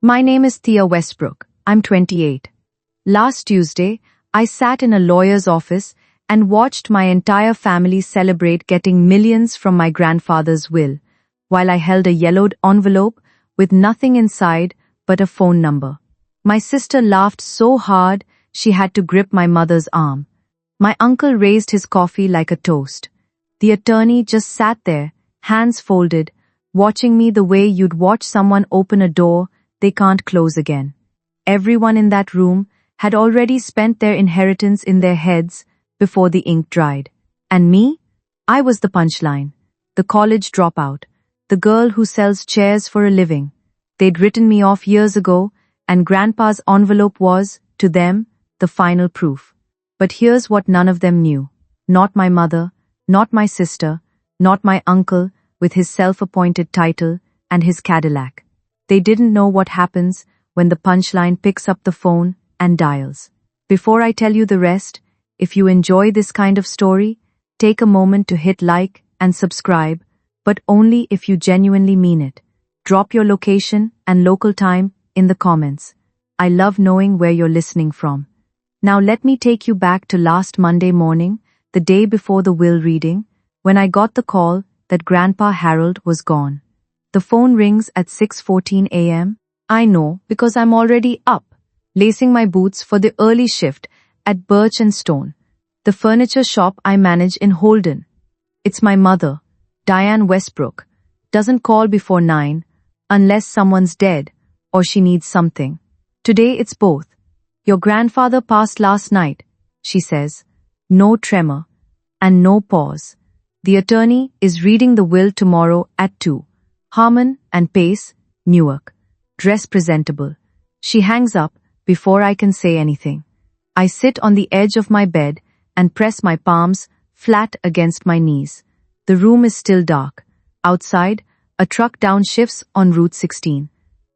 My name is Thea Westbrook. I'm 28. Last Tuesday, I sat in a lawyer's office and watched my entire family celebrate getting millions from my grandfather's will, while I held a yellowed envelope with nothing inside but a phone number. My sister laughed so hard she had to grip my mother's arm. My uncle raised his coffee like a toast. The attorney just sat there, hands folded, watching me the way you'd watch someone open a door they can't close again. Everyone in that room had already spent their inheritance in their heads before the ink dried. And me? I was the punchline, the college dropout, the girl who sells chairs for a living. They'd written me off years ago, and Grandpa's envelope was, to them, the final proof. But here's what none of them knew. Not my mother, not my sister, not my uncle with his self-appointed title and his Cadillac. They didn't know what happens when the punchline picks up the phone and dials. Before I tell you the rest, if you enjoy this kind of story, take a moment to hit like and subscribe, but only if you genuinely mean it. Drop your location and local time in the comments. I love knowing where you're listening from. Now let me take you back to last Monday morning, the day before the will reading, when I got the call that Grandpa Harold was gone. The phone rings at 6:14 a.m. I know because I'm already up, lacing my boots for the early shift at Birch and Stone, the furniture shop I manage in Holden. It's my mother, Diane Westbrook, doesn't call before 9 unless someone's dead or she needs something. Today it's both. Your grandfather passed last night, she says. No tremor and no pause. The attorney is reading the will tomorrow at 2. Harmon and Pace, Newark. Dress presentable. She hangs up before I can say anything. I sit on the edge of my bed and press my palms flat against my knees. The room is still dark. Outside, a truck downshifts on Route 16.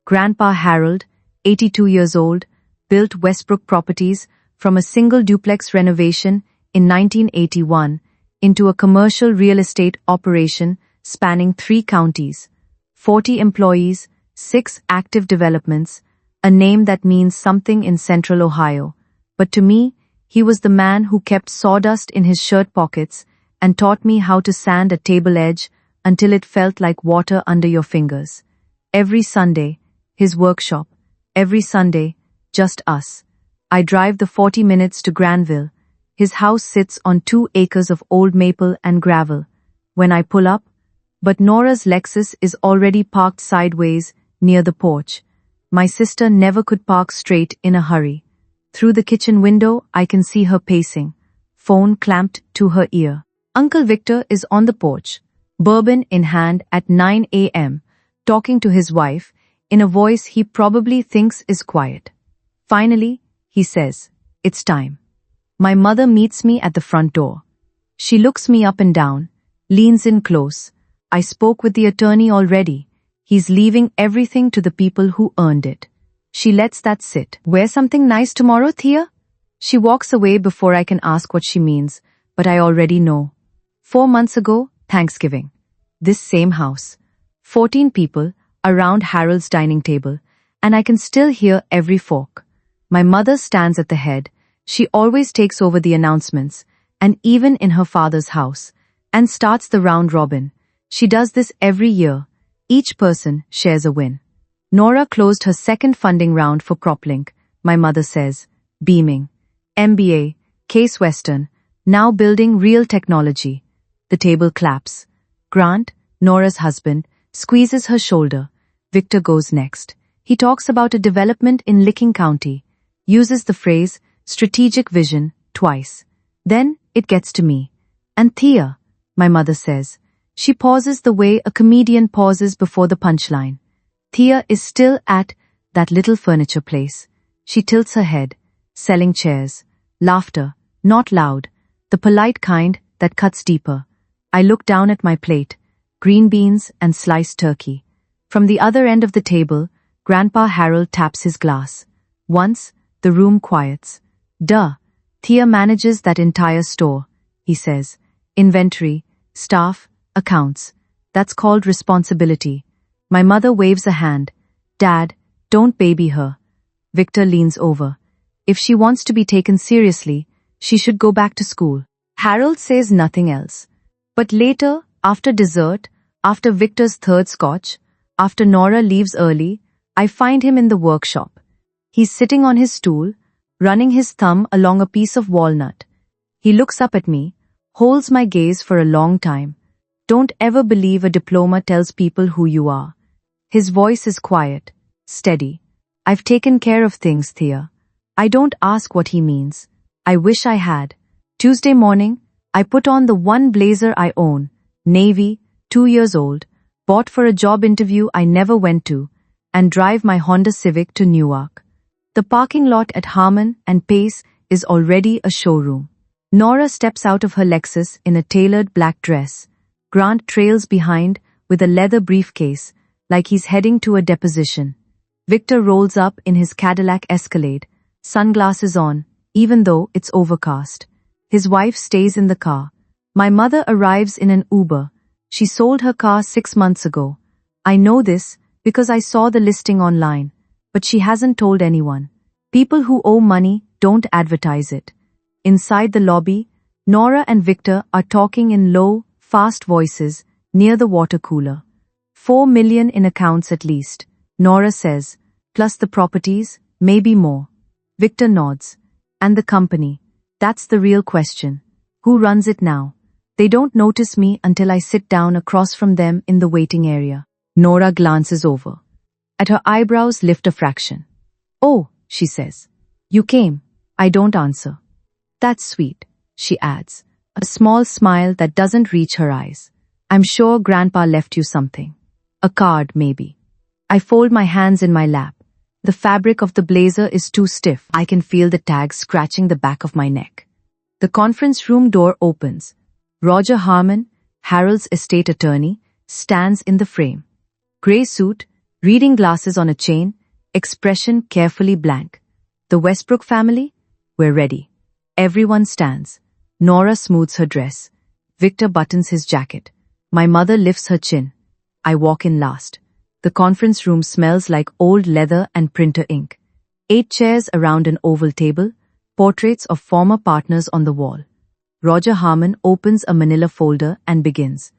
Grandpa Harold, 82 years old, built Westbrook Properties from a single duplex renovation in 1981 into a commercial real estate operation spanning 3 counties, 40 employees, 6 active developments, a name that means something in central Ohio. But to me, he was the man who kept sawdust in his shirt pockets and taught me how to sand a table edge until it felt like water under your fingers. Every Sunday, his workshop. Every Sunday, just us. I drive the 40 minutes to Granville. His house sits on 2 acres of old maple and gravel. When I pull up, but Nora's Lexus is already parked sideways near the porch. My sister never could park straight in a hurry. Through the kitchen window, I can see her pacing, phone clamped to her ear. Uncle Victor is on the porch, bourbon in hand at 9 a.m., talking to his wife in a voice he probably thinks is quiet. Finally, he says, "It's time." My mother meets me at the front door. She looks me up and down, leans in close. I spoke with the attorney already. He's leaving everything to the people who earned it. She lets that sit. Wear something nice tomorrow, Thea? She walks away before I can ask what she means, but I already know. 4 months ago, Thanksgiving. This same house. 14 people around Harold's dining table, and I can still hear every fork. My mother stands at the head. She always takes over the announcements, and even in her father's house, and starts the round robin. She does this every year. Each person shares a win. Nora closed her second funding round for CropLink, my mother says, beaming. MBA, Case Western, now building real technology. The table claps. Grant, Nora's husband, squeezes her shoulder. Victor goes next. He talks about a development in Licking County, uses the phrase strategic vision twice. Then it gets to me. And Thea, my mother says. She pauses the way a comedian pauses before the punchline. Thea is still at that little furniture place. She tilts her head, selling chairs. Laughter, not loud, the polite kind that cuts deeper. I look down at my plate, green beans and sliced turkey. From the other end of the table, Grandpa Harold taps his glass. Once, the room quiets. Duh, Thea manages that entire store, he says. Inventory, staff, accounts. That's called responsibility. My mother waves a hand. Dad, Don't baby her. Victor leans over. If she wants to be taken seriously, she should go back to school. Harold says nothing else. But later, after dessert, after Victor's third scotch, after Nora leaves early, I find him in the workshop. He's sitting on his stool, running his thumb along a piece of walnut. He looks up at me, holds my gaze for a long time. Don't ever believe a diploma tells people who you are. His voice is quiet, steady. I've taken care of things, Thea. I don't ask what he means. I wish I had. Tuesday morning, I put on the one blazer I own, navy, 2 years old, bought for a job interview I never went to, and drive my Honda Civic to Newark. The parking lot at Harmon and Pace is already a showroom. Nora steps out of her Lexus in a tailored black dress. Grant trails behind with a leather briefcase, like he's heading to a deposition. Victor rolls up in his Cadillac Escalade, sunglasses on, even though it's overcast. His wife stays in the car. My mother arrives in an Uber. She sold her car 6 months ago. I know this because I saw the listing online, but she hasn't told anyone. People who owe money don't advertise it. Inside the lobby, Nora and Victor are talking in low, fast voices near the water cooler. 4 million in accounts at least, Nora says, plus the properties, maybe more. Victor nods. And the company. That's the real question. Who runs it now? They don't notice me until I sit down across from them in the waiting area. Nora glances over. At her eyebrows lift a fraction. Oh, she says. You came. I don't answer. That's sweet, she adds. A small smile that doesn't reach her eyes. I'm sure Grandpa left you something. A card, maybe. I fold my hands in my lap. The fabric of the blazer is too stiff. I can feel the tags scratching the back of my neck. The conference room door opens. Roger Harmon, Harold's estate attorney, stands in the frame. Gray suit, reading glasses on a chain, expression carefully blank. The Westbrook family? We're ready. Everyone stands. Nora smooths her dress. Victor buttons his jacket. My mother lifts her chin. I walk in last. The conference room smells like old leather and printer ink. 8 chairs around an oval table, portraits of former partners on the wall. Roger Harmon opens a manila folder and begins.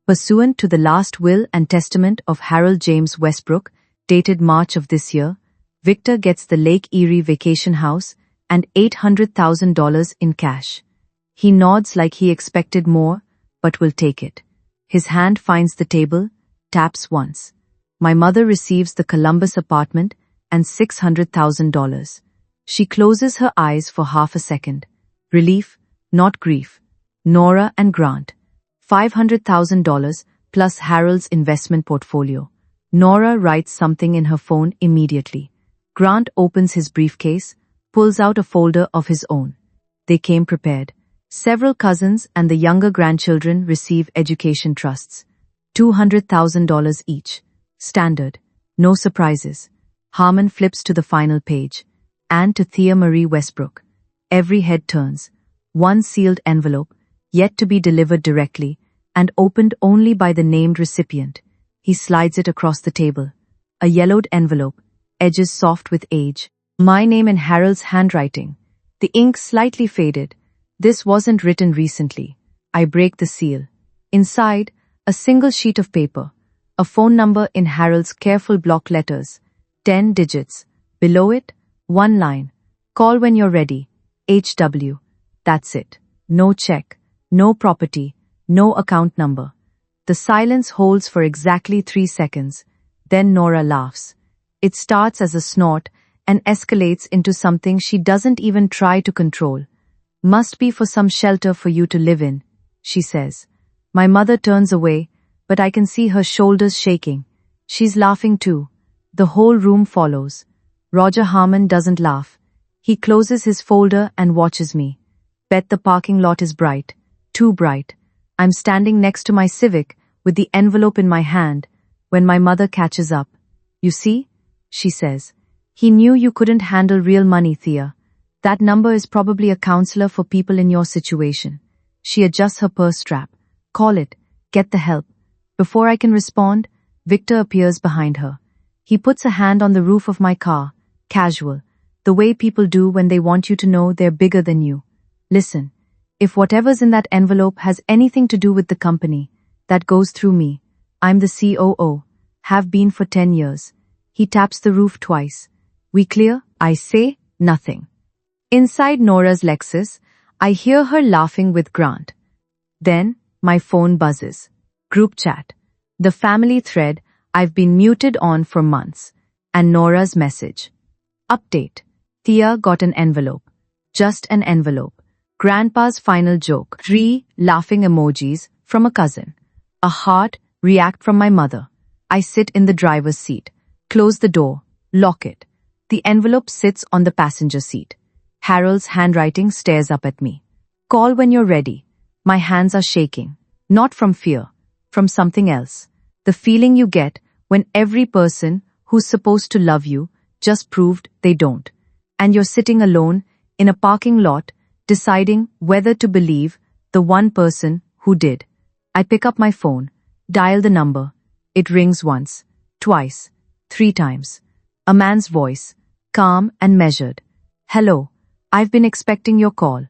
Pursuant to the last will and testament of Harold James Westbrook, dated March of this year, Victor gets the Lake Erie vacation house and $800,000 in cash. He nods like he expected more, but will take it. His hand finds the table, taps once. My mother receives the Columbus apartment and $600,000. She closes her eyes for half a second. Relief, not grief. Nora and Grant. $500,000 plus Harold's investment portfolio. Nora writes something in her phone immediately. Grant opens his briefcase, pulls out a folder of his own. They came prepared. Several cousins and the younger grandchildren receive education trusts. $200,000 each. Standard. No surprises. Harmon flips to the final page. And to Thea Marie Westbrook. Every head turns. One sealed envelope, yet to be delivered directly, and opened only by the named recipient. He slides it across the table. A yellowed envelope, edges soft with age. My name in Harold's handwriting. The ink slightly faded. This wasn't written recently. I break the seal. Inside, a single sheet of paper. A phone number in Harold's careful block letters. 10 digits. Below it, 1 line. Call when you're ready. HW. That's it. No check. No property. No account number. The silence holds for exactly 3 seconds. Then Nora laughs. It starts as a snort and escalates into something she doesn't even try to control. Must be for some shelter for you to live in, she says. My mother turns away, but I can see her shoulders shaking. She's laughing too. The whole room follows. Roger Harmon doesn't laugh. He closes his folder and watches me. Bet the parking lot is bright. Too bright. I'm standing next to my Civic with the envelope in my hand when my mother catches up. You see? She says. He knew you couldn't handle real money, Thea. That number is probably a counselor for people in your situation. She adjusts her purse strap. Call it. Get the help. Before I can respond, Victor appears behind her. He puts a hand on the roof of my car, casual, the way people do when they want you to know they're bigger than you. Listen, if whatever's in that envelope has anything to do with the company, that goes through me. I'm the COO, have been for 10 years. He taps the roof twice. We clear? I say nothing. Inside Nora's Lexus, I hear her laughing with Grant. Then, my phone buzzes. Group chat. The family thread I've been muted on for months. And Nora's message. Update. Thea got an envelope. Just an envelope. Grandpa's final joke. 3 laughing emojis from a cousin. A heart react from my mother. I sit in the driver's seat. Close the door. Lock it. The envelope sits on the passenger seat. Harold's handwriting stares up at me. Call when you're ready. My hands are shaking. Not from fear. From something else. The feeling you get when every person who's supposed to love you just proved they don't. And you're sitting alone in a parking lot deciding whether to believe the one person who did. I pick up my phone, dial the number. It rings once, twice, 3 times. A man's voice, calm and measured. Hello, I've been expecting your call.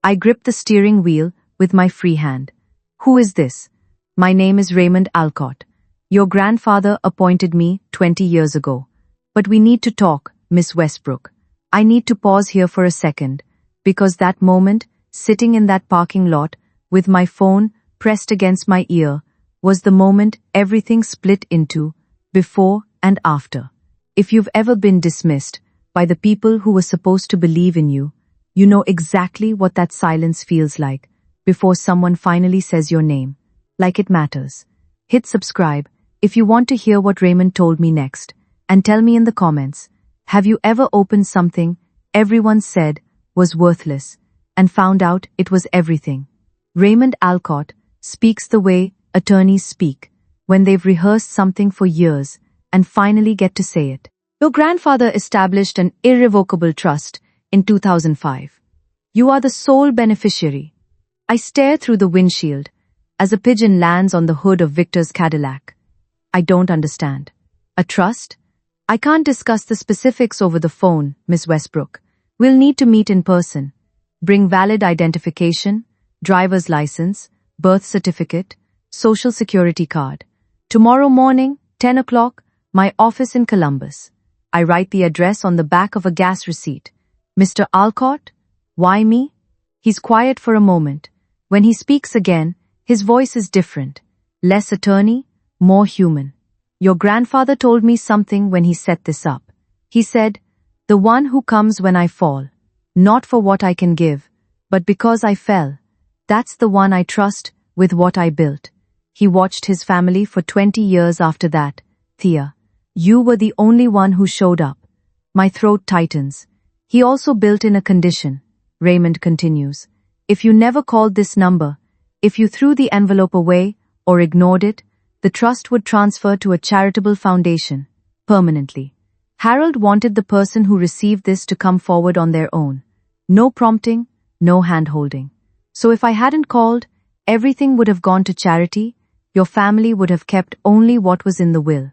I grip the steering wheel with my free hand. Who is this? My name is Raymond Alcott. Your grandfather appointed me 20 years ago. But we need to talk, Miss Westbrook. I need to pause here for a second, because that moment, sitting in that parking lot, with my phone pressed against my ear, was the moment everything split into, before and after. If you've ever been dismissed by the people who were supposed to believe in you, you know exactly what that silence feels like before someone finally says your name, like it matters. Hit subscribe if you want to hear what Raymond told me next, and tell me in the comments, have you ever opened something everyone said was worthless and found out it was everything? Raymond Alcott speaks the way attorneys speak when they've rehearsed something for years and finally get to say it. Your grandfather established an irrevocable trust in 2005. You are the sole beneficiary. I stare through the windshield as a pigeon lands on the hood of Victor's Cadillac. I don't understand. A trust? I can't discuss the specifics over the phone, Miss Westbrook. We'll need to meet in person. Bring valid identification, driver's license, birth certificate, social security card. Tomorrow morning, 10 o'clock, my office in Columbus. I write the address on the back of a gas receipt. Mr. Alcott? Why me? He's quiet for a moment. When he speaks again, his voice is different. Less attorney, more human. Your grandfather told me something when he set this up. He said, the one who comes when I fall, not for what I can give, but because I fell. That's the one I trust with what I built. He watched his family for 20 years after that. Thea, you were the only one who showed up. My throat tightens. He also built in a condition. Raymond continues. If you never called this number, if you threw the envelope away or ignored it, the trust would transfer to a charitable foundation, permanently. Harold wanted the person who received this to come forward on their own. No prompting, no hand-holding. So if I hadn't called, everything would have gone to charity. Your family would have kept only what was in the will.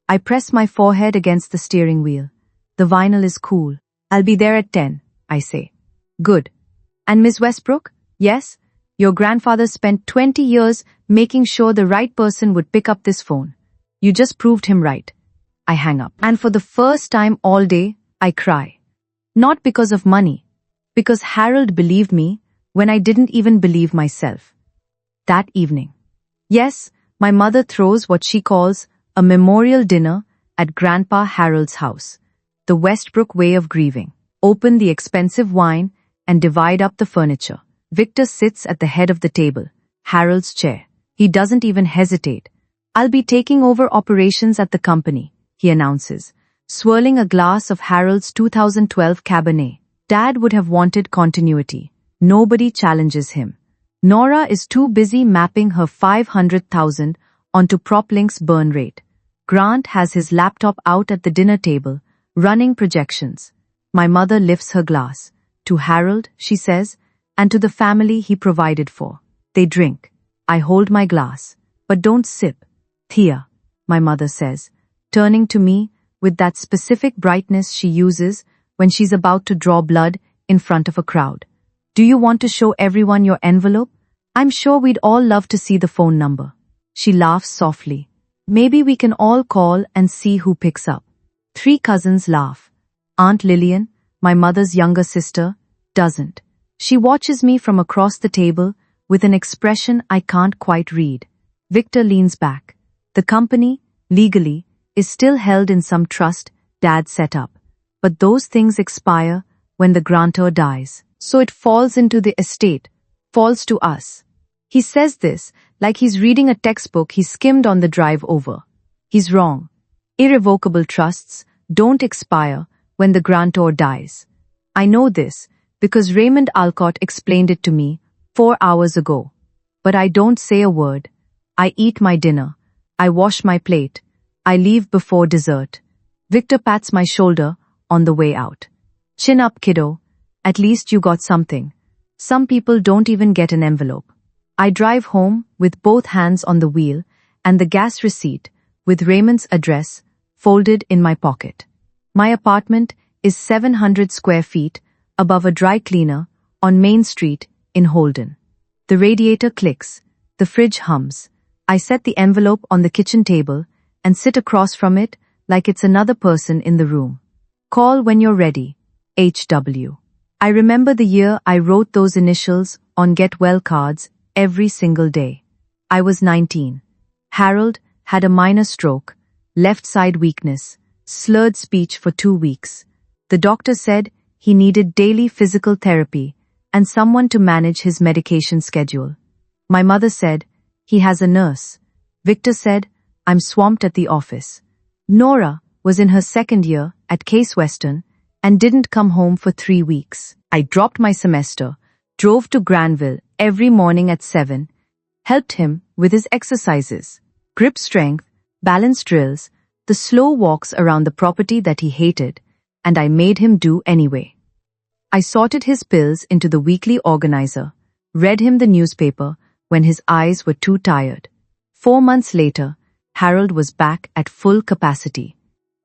I press my forehead against the steering wheel. The vinyl is cool. I'll be there at 10, I say. Good. And Miss Westbrook? Yes? Your grandfather spent 20 years making sure the right person would pick up this phone. You just proved him right. I hang up. And for the first time all day, I cry. Not because of money, because Harold believed me when I didn't even believe myself. That evening. Yes, my mother throws what she calls a memorial dinner at Grandpa Harold's house. The Westbrook way of grieving. Open the expensive wine and divide up the furniture. Victor sits at the head of the table, Harold's chair. He doesn't even hesitate. I'll be taking over operations at the company, he announces, swirling a glass of Harold's 2012 Cabernet. Dad would have wanted continuity. Nobody challenges him. Nora is too busy mapping her 500,000 onto PropLink's burn rate. Grant has his laptop out at the dinner table, running projections. My mother lifts her glass. To Harold, she says, and to the family he provided for. They drink. I hold my glass. But don't sip. Thea, my mother says, turning to me with that specific brightness she uses when she's about to draw blood in front of a crowd. Do you want to show everyone your envelope? I'm sure we'd all love to see the phone number. She laughs softly. Maybe we can all call and see who picks up. 3 cousins laugh. Aunt Lillian, my mother's younger sister, doesn't. She watches me from across the table with an expression I can't quite read. Victor leans back. The company, legally, is still held in some trust Dad set up. But those things expire when the grantor dies. So it falls into the estate, falls to us. He says this like he's reading a textbook he skimmed on the drive over. He's wrong. Irrevocable trusts don't expire when the grantor dies. I know this because Raymond Alcott explained it to me 4 hours ago. But I don't say a word. I eat my dinner. I wash my plate. I leave before dessert. Victor pats my shoulder on the way out. Chin up, kiddo. At least you got something. Some people don't even get an envelope. I drive home with both hands on the wheel and the gas receipt with Raymond's address folded in my pocket. My apartment is 700 square feet above a dry cleaner on Main Street in Holden. The radiator clicks. The fridge hums. I set the envelope on the kitchen table and sit across from it like it's another person in the room. Call when you're ready. HW. I remember the year I wrote those initials on get well cards every single day. I was 19. Harold had a minor stroke, left side weakness, slurred speech for 2 weeks. The doctor said he needed daily physical therapy and someone to manage his medication schedule. My mother said, he has a nurse. Victor said, I'm swamped at the office. Nora was in her 2nd year at Case Western and didn't come home for 3 weeks. I dropped my semester, drove to Granville every morning at 7, helped him with his exercises, grip strength, balance drills, the slow walks around the property that he hated, and I made him do anyway. I sorted his pills into the weekly organizer, read him the newspaper when his eyes were too tired. 4 months later, Harold was back at full capacity.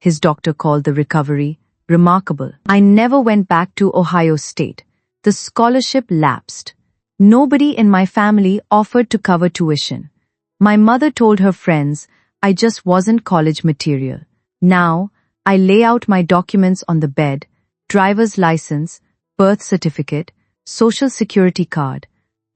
His doctor called the recovery remarkable. I never went back to Ohio State. The scholarship lapsed. Nobody in my family offered to cover tuition. My mother told her friends I just wasn't college material. Now, I lay out my documents on the bed, driver's license, birth certificate, social security card.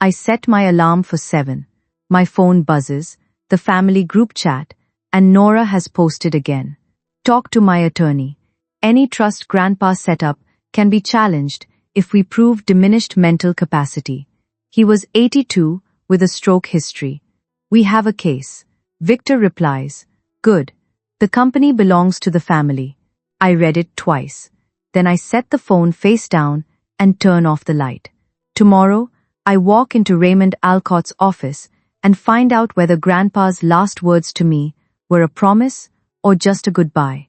I set my alarm for 7. My phone buzzes, the family group chat, and Nora has posted again. Talk to my attorney. Any trust Grandpa set up can be challenged if we prove diminished mental capacity. He was 82 with a stroke history. We have a case. Victor replies, good. The company belongs to the family. I read it twice. Then I set the phone face down and turn off the light. Tomorrow, I walk into Raymond Alcott's office and find out whether Grandpa's last words to me were a promise or just a goodbye.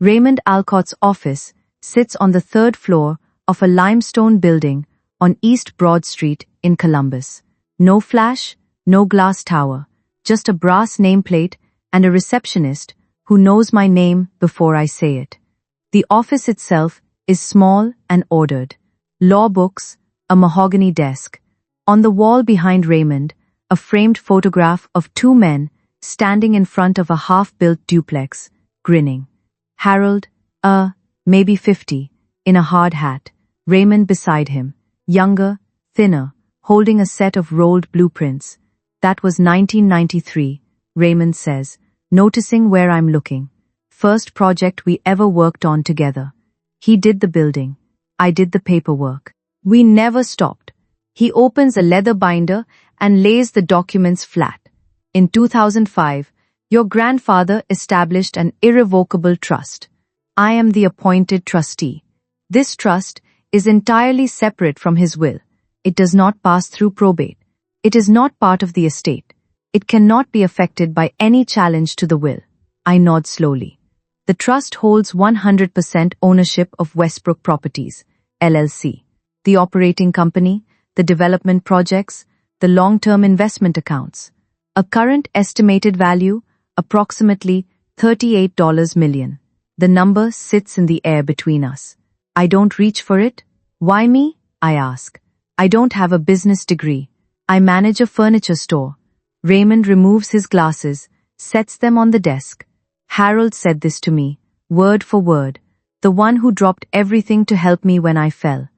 Raymond Alcott's office sits on the 3rd floor of a limestone building on East Broad Street in Columbus. No flash, no glass tower, just a brass nameplate and a receptionist who knows my name before I say it. The office itself is small and ordered. Law books, a mahogany desk. On the wall behind Raymond, a framed photograph of 2 men standing in front of a half-built duplex, grinning. Harold, maybe 50, in a hard hat. Raymond beside him, younger, thinner, holding a set of rolled blueprints. That was 1993, Raymond says, noticing where I'm looking. First project we ever worked on together. He did the building. I did the paperwork. We never stopped. He opens a leather binder and lays the documents flat. In 2005, your grandfather established an irrevocable trust. I am the appointed trustee. This trust is entirely separate from his will. It does not pass through probate. It is not part of the estate. It cannot be affected by any challenge to the will. I nod slowly. The trust holds 100% ownership of Westbrook Properties, LLC, the operating company, the development projects, the long-term investment accounts. A current estimated value, approximately $38 million. The number sits in the air between us. I don't reach for it. Why me? I ask. I don't have a business degree. I manage a furniture store. Raymond removes his glasses, sets them on the desk. Harold said this to me, word for word. The one who dropped everything to help me when I fell.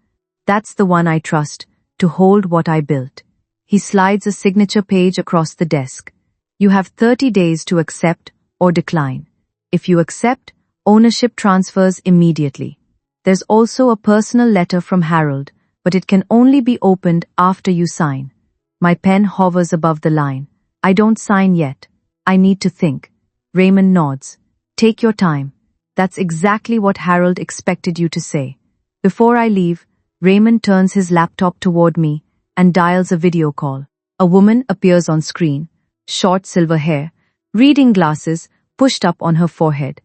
That's the one I trust, to hold what I built. He slides a signature page across the desk. You have 30 days to accept or decline. If you accept, ownership transfers immediately. There's also a personal letter from Harold, but it can only be opened after you sign. My pen hovers above the line. I don't sign yet. I need to think. Raymond nods. Take your time. That's exactly what Harold expected you to say. Before I leave, Raymond turns his laptop toward me and dials a video call. A woman appears on screen, short silver hair, reading glasses pushed up on her forehead.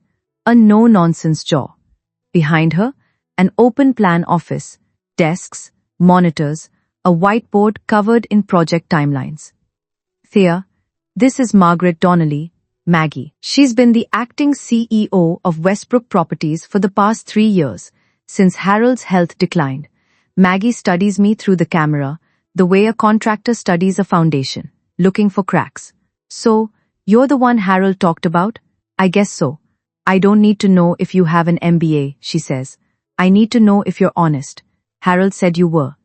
A no-nonsense jaw. Behind her, an open-plan office, desks, monitors, a whiteboard covered in project timelines. Thea, this is Margaret Donnelly, Maggie. She's been the acting CEO of Westbrook Properties for the past 3 years, since Harold's health declined. Maggie studies me through the camera, the way a contractor studies a foundation, looking for cracks. So, you're the one Harold talked about? I guess so. I don't need to know if you have an MBA, she says. I need to know if you're honest. Harold said you were.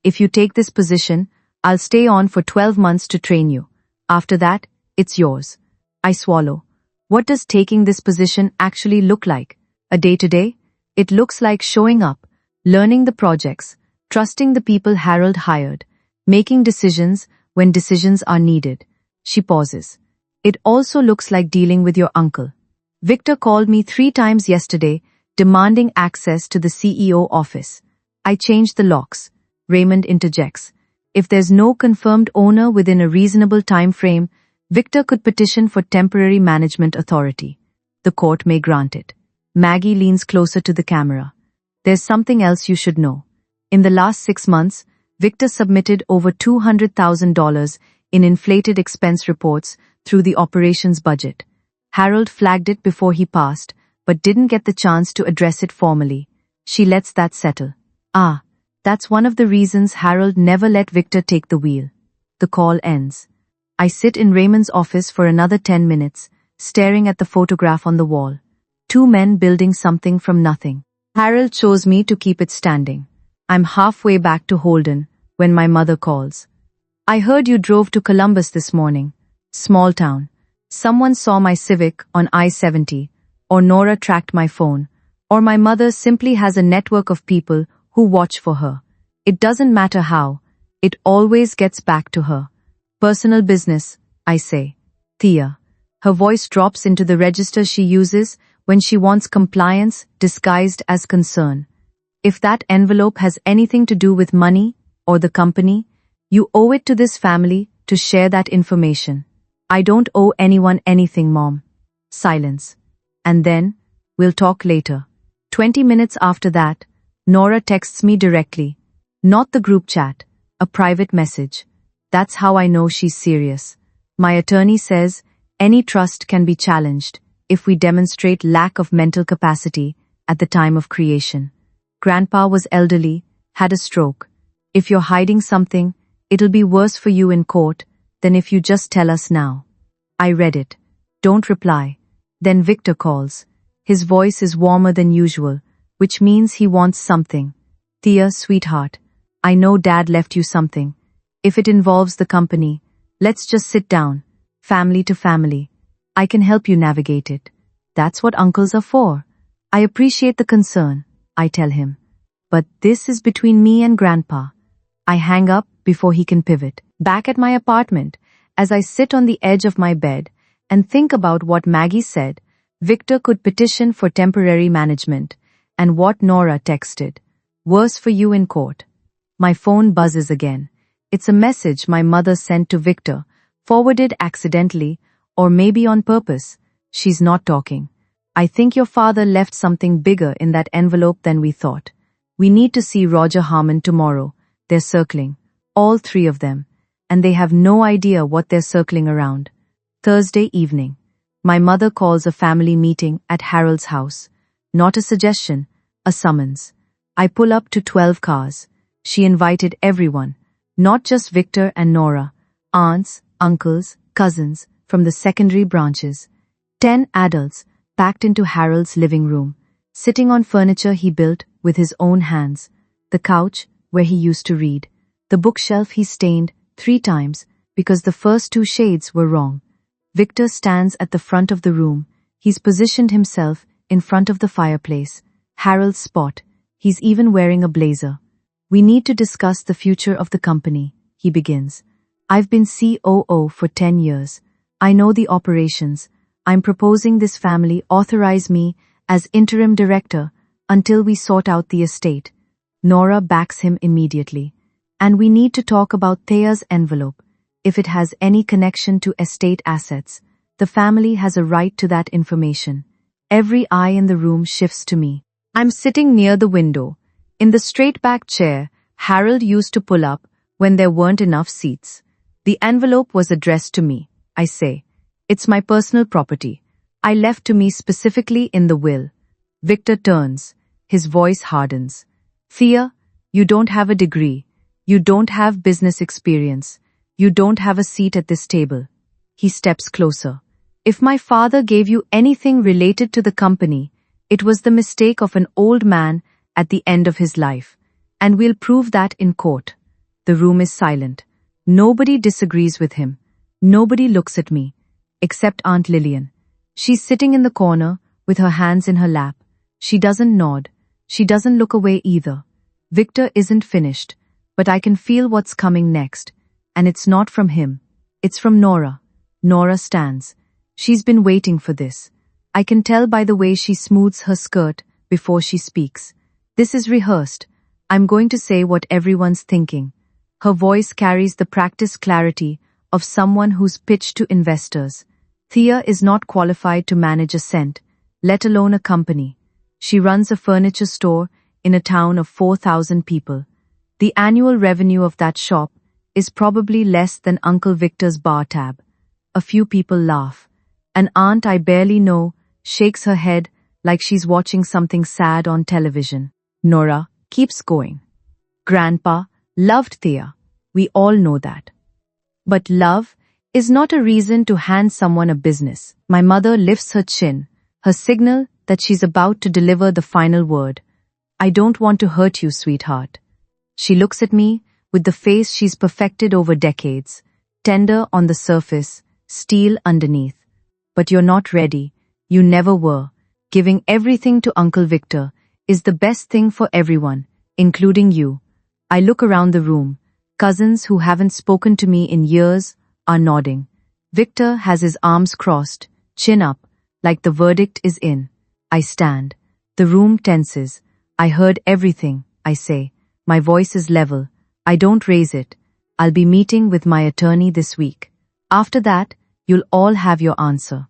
If you take this position, I'll stay on for 12 months to train you. After that, it's yours. I swallow. What does taking this position actually look like? A day-to-day? It looks like showing up, learning the projects, trusting the people Harold hired, making decisions when decisions are needed. She pauses. It also looks like dealing with your uncle. Victor called me 3 times yesterday, demanding access to the CEO office. I changed the locks. Raymond interjects. If there's no confirmed owner within a reasonable time frame, Victor could petition for temporary management authority. The court may grant it. Maggie leans closer to the camera. There's something else you should know. In the last 6 months, Victor submitted over $200,000 in inflated expense reports through the operations budget. Harold flagged it before he passed, but didn't get the chance to address it formally. She lets that settle. That's one of the reasons Harold never let Victor take the wheel. The call ends. I sit in Raymond's office for another 10 minutes, staring at the photograph on the wall. 2 men building something from nothing. Harold chose me to keep it standing. I'm halfway back to Holden when my mother calls. I heard you drove to Columbus this morning. Small town. Someone saw my Civic on I-70, or Nora tracked my phone, or my mother simply has a network of people who watch for her. It doesn't matter how. It always gets back to her. Personal business, I say. Thea. Her voice drops into the register she uses when she wants compliance disguised as concern. If that envelope has anything to do with money or the company, you owe it to this family to share that information. I don't owe anyone anything, Mom. Silence. And then, we'll talk later. 20 minutes after that, Nora texts me directly. Not the group chat, a private message. That's how I know she's serious. My attorney says any trust can be challenged if we demonstrate lack of mental capacity at the time of creation. Grandpa was elderly, had a stroke. If you're hiding something, it'll be worse for you in court than if you just tell us now. I read it. Don't reply. Then Victor calls. His voice is warmer than usual, which means he wants something. Thea, sweetheart, I know Dad left you something. If it involves the company, let's just sit down, family to family. I can help you navigate it. That's what uncles are for. I appreciate the concern, I tell him. But this is between me and Grandpa. I hang up before he can pivot. Back at my apartment, as I sit on the edge of my bed and think about what Maggie said, Victor could petition for temporary management, and what Nora texted. Worse for you in court. My phone buzzes again. It's a message my mother sent to Victor, forwarded accidentally, or maybe on purpose. She's not talking. I think your father left something bigger in that envelope than we thought. We need to see Roger Harmon tomorrow. They're circling. All 3 of them. And they have no idea what they're circling around. Thursday evening. My mother calls a family meeting at Harold's house. Not a suggestion, a summons. I pull up to 12 cars. She invited everyone, not just Victor and Nora, aunts, uncles, cousins, from the secondary branches. 10 adults, packed into Harold's living room, sitting on furniture he built with his own hands. The couch, where he used to read. The bookshelf he stained 3 times because the first 2 shades were wrong. Victor stands at the front of the room. He's positioned himself in front of the fireplace. Harold's spot. He's even wearing a blazer. We need to discuss the future of the company, he begins. I've been COO for 10 years. I know the operations. I'm proposing this family authorize me as interim director until we sort out the estate. Nora backs him immediately. And we need to talk about Thea's envelope. If it has any connection to estate assets, the family has a right to that information. Every eye in the room shifts to me. I'm sitting near the window. In the straight-back chair Harold used to pull up when there weren't enough seats. The envelope was addressed to me. I say, it's my personal property. I left to me specifically in the will. Victor turns. His voice hardens. Thea, you don't have a degree. You don't have business experience. You don't have a seat at this table. He steps closer. If my father gave you anything related to the company, it was the mistake of an old man at the end of his life. And we'll prove that in court. The room is silent. Nobody disagrees with him. Nobody looks at me. Except Aunt Lillian. She's sitting in the corner with her hands in her lap. She doesn't nod. She doesn't look away either. Victor isn't finished. But I can feel what's coming next. And it's not from him. It's from Nora. Nora stands. She's been waiting for this. I can tell by the way she smooths her skirt before she speaks. This is rehearsed. I'm going to say what everyone's thinking. Her voice carries the practiced clarity of someone who's pitched to investors. Thea is not qualified to manage a cent, let alone a company. She runs a furniture store in a town of 4,000 people. The annual revenue of that shop is probably less than Uncle Victor's bar tab. A few people laugh. An aunt I barely know shakes her head like she's watching something sad on television. Nora keeps going. Grandpa loved Thea. We all know that. But love is not a reason to hand someone a business. My mother lifts her chin, her signal that she's about to deliver the final word. I don't want to hurt you, sweetheart. She looks at me with the face she's perfected over decades, tender on the surface, steel underneath. But you're not ready. You never were. Giving everything to Uncle Victor is the best thing for everyone, including you. I look around the room. Cousins who haven't spoken to me in years are nodding. Victor has his arms crossed, chin up, like the verdict is in. I stand. The room tenses. I heard everything, I say. My voice is level. I don't raise it. I'll be meeting with my attorney this week. After that, you'll all have your answer.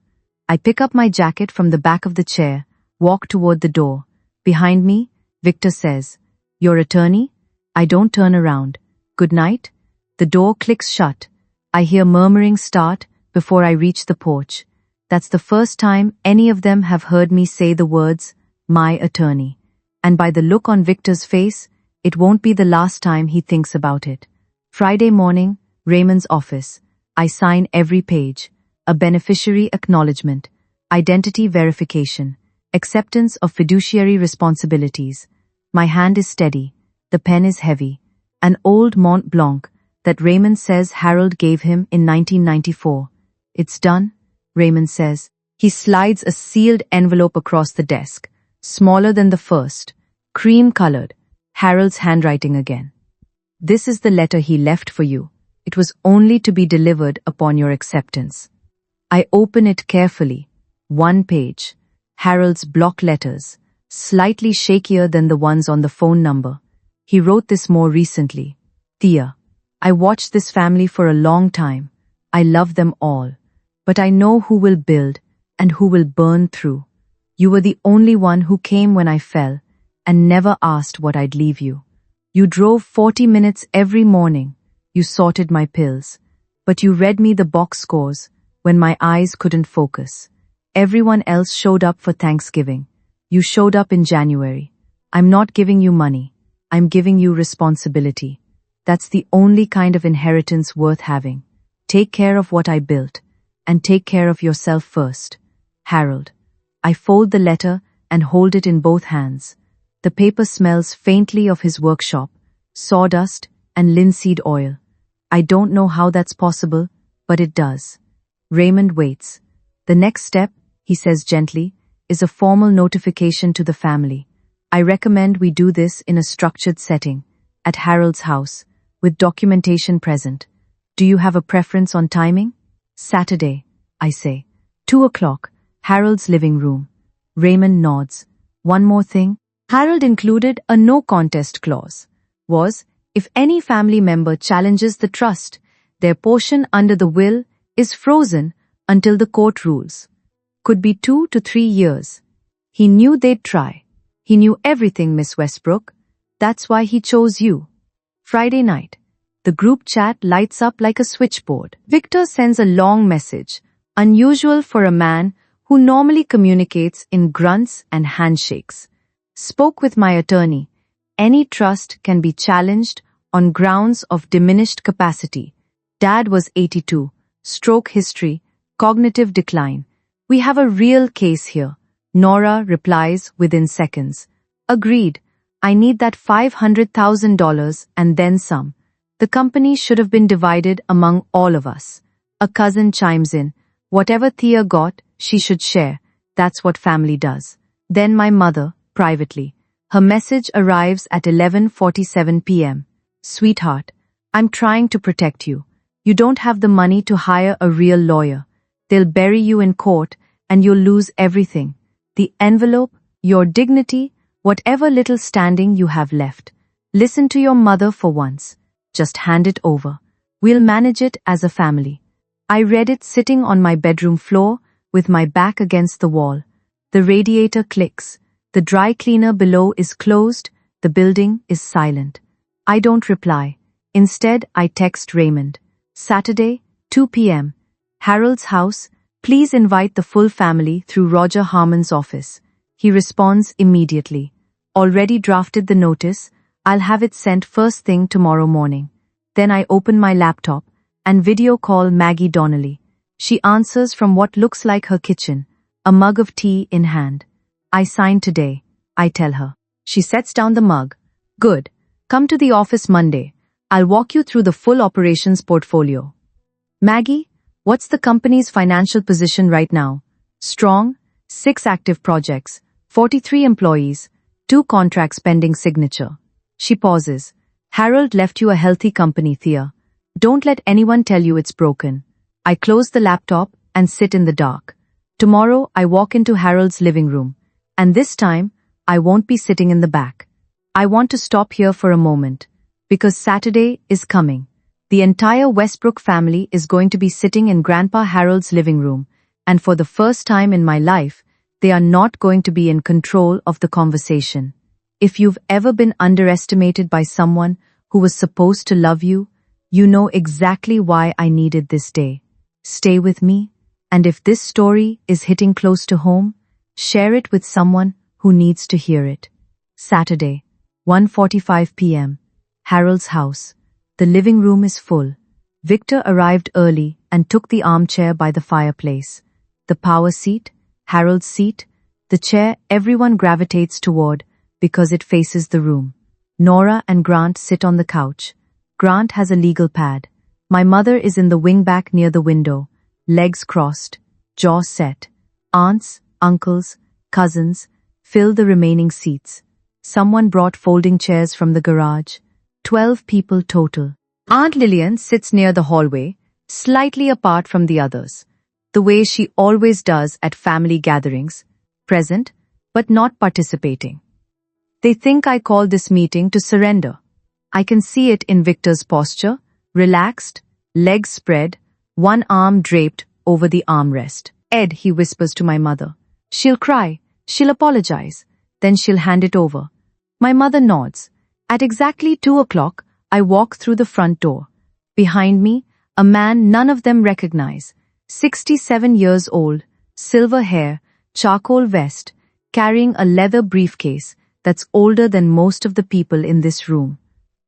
I pick up my jacket from the back of the chair, walk toward the door. Behind me, Victor says, "Your attorney?" I don't turn around. "Good night." The door clicks shut. I hear murmuring start before I reach the porch. That's the first time any of them have heard me say the words, "my attorney." And by the look on Victor's face, it won't be the last time he thinks about it. Friday morning, Raymond's office. I sign every page. A beneficiary acknowledgement, identity verification, acceptance of fiduciary responsibilities. My hand is steady. The pen is heavy. An old Mont Blanc that Raymond says Harold gave him in 1994. "It's done," Raymond says. He slides a sealed envelope across the desk, smaller than the first, cream-colored, Harold's handwriting again. "This is the letter he left for you. It was only to be delivered upon your acceptance." I open it carefully. 1 page. Harold's block letters, slightly shakier than the ones on the phone number. He wrote this more recently. "Thea, I watched this family for a long time. I love them all. But I know who will build and who will burn through. You were the only one who came when I fell and never asked what I'd leave you. You drove 40 minutes every morning. You sorted my pills. But you read me the box scores when my eyes couldn't focus. Everyone else showed up for Thanksgiving. You showed up in January. I'm not giving you money. I'm giving you responsibility. That's the only kind of inheritance worth having. Take care of what I built, and take care of yourself first. Harold. I fold the letter and hold it in both hands. The paper smells faintly of his workshop, sawdust and linseed oil. I don't know how that's possible, but it does. Raymond waits. The next step, he says gently, is a formal notification to the family. I recommend we do this in a structured setting, at Harold's house, with documentation present. Do you have a preference on timing? Saturday, I say. 2 o'clock, Harold's living room. Raymond nods. One more thing. Harold included a no contest clause. If any family member challenges the trust, their portion under the will is frozen until the court rules. Could be 2 to 3 years. He knew they'd try. He knew everything, Miss Westbrook. That's why he chose you. Friday night. The group chat lights up like a switchboard. Victor sends a long message, unusual for a man who normally communicates in grunts and handshakes. Spoke with my attorney. Any trust can be challenged on grounds of diminished capacity. Dad was 82, stroke history, cognitive decline. We have a real case here. Nora replies within seconds. Agreed. I need that $500,000 and then some. The company should have been divided among all of us. A cousin chimes in. Whatever Thea got, she should share. That's what family does. Then my mother, privately. Her message arrives at 11:47 p.m. Sweetheart, I'm trying to protect you. You don't have the money to hire a real lawyer. They'll bury you in court and you'll lose everything. The envelope, your dignity, whatever little standing you have left. Listen to your mother for once. Just hand it over. We'll manage it as a family. I read it sitting on my bedroom floor with my back against the wall. The radiator clicks. The dry cleaner below is closed. The building is silent. I don't reply. Instead, I text Raymond. Saturday, 2 p.m. Harold's house. Please invite the full family through Roger Harmon's office. He responds immediately. Already drafted the notice. I'll have it sent first thing tomorrow morning. Then I open my laptop and video call Maggie Donnelly. She answers from what looks like her kitchen, a mug of tea in hand. I sign today, I tell her. She sets down the mug. Good. Come to the office Monday. I'll walk you through the full operations portfolio. Maggie, what's the company's financial position right now? Strong, 6 active projects, 43 employees, 2 contracts pending signature. She pauses. Harold left you a healthy company, Thea. Don't let anyone tell you it's broken. I close the laptop and sit in the dark. Tomorrow I walk into Harold's living room. And this time, I won't be sitting in the back. I want to stop here for a moment. Because Saturday is coming. The entire Westbrook family is going to be sitting in Grandpa Harold's living room. And for the first time in my life, they are not going to be in control of the conversation. If you've ever been underestimated by someone who was supposed to love you, you know exactly why I needed this day. Stay with me, and if this story is hitting close to home, share it with someone who needs to hear it. Saturday, 1:45 p.m. Harold's house. The living room is full. Victor arrived early and took the armchair by the fireplace. The power seat, Harold's seat, the chair everyone gravitates toward because it faces the room. Nora and Grant sit on the couch. Grant has a legal pad. My mother is in the wingback near the window, legs crossed, jaw set. Aunts, uncles, cousins fill the remaining seats. Someone brought folding chairs from the garage. 12 people total. Aunt Lillian sits near the hallway, slightly apart from the others, the way she always does at family gatherings, present but not participating. They think I called this meeting to surrender. I can see it in Victor's posture, relaxed, legs spread, one arm draped over the armrest. Ed, he whispers to my mother. She'll cry, she'll apologize, then she'll hand it over. My mother nods. At exactly 2 o'clock, I walk through the front door. Behind me, a man none of them recognize. 67 years old, silver hair, charcoal vest, carrying a leather briefcase that's older than most of the people in this room.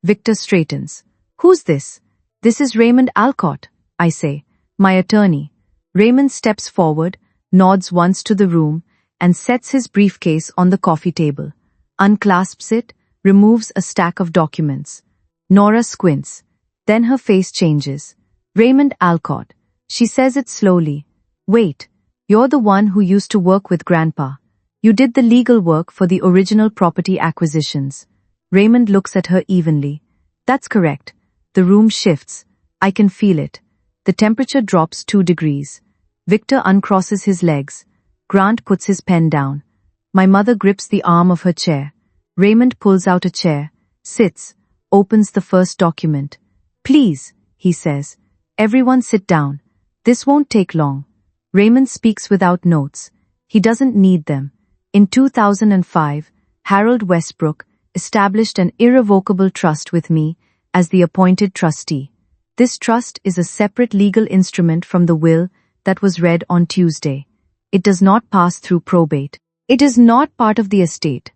Victor straightens. Who's this? This is Raymond Alcott, I say. My attorney. Raymond steps forward, nods once to the room, and sets his briefcase on the coffee table. Unclasps it, removes a stack of documents. Nora squints. Then her face changes. Raymond Alcott. She says it slowly. Wait, you're the one who used to work with Grandpa. You did the legal work for the original property acquisitions. Raymond looks at her evenly. That's correct. The room shifts. I can feel it. The temperature drops 2 degrees. Victor uncrosses his legs. Grant puts his pen down. My mother grips the arm of her chair. Raymond pulls out a chair, sits, opens the first document. Please, he says. Everyone sit down. This won't take long. Raymond speaks without notes. He doesn't need them. In 2005, Harold Westbrook established an irrevocable trust with me as the appointed trustee. This trust is a separate legal instrument from the will that was read on Tuesday. It does not pass through probate. It is not part of the estate.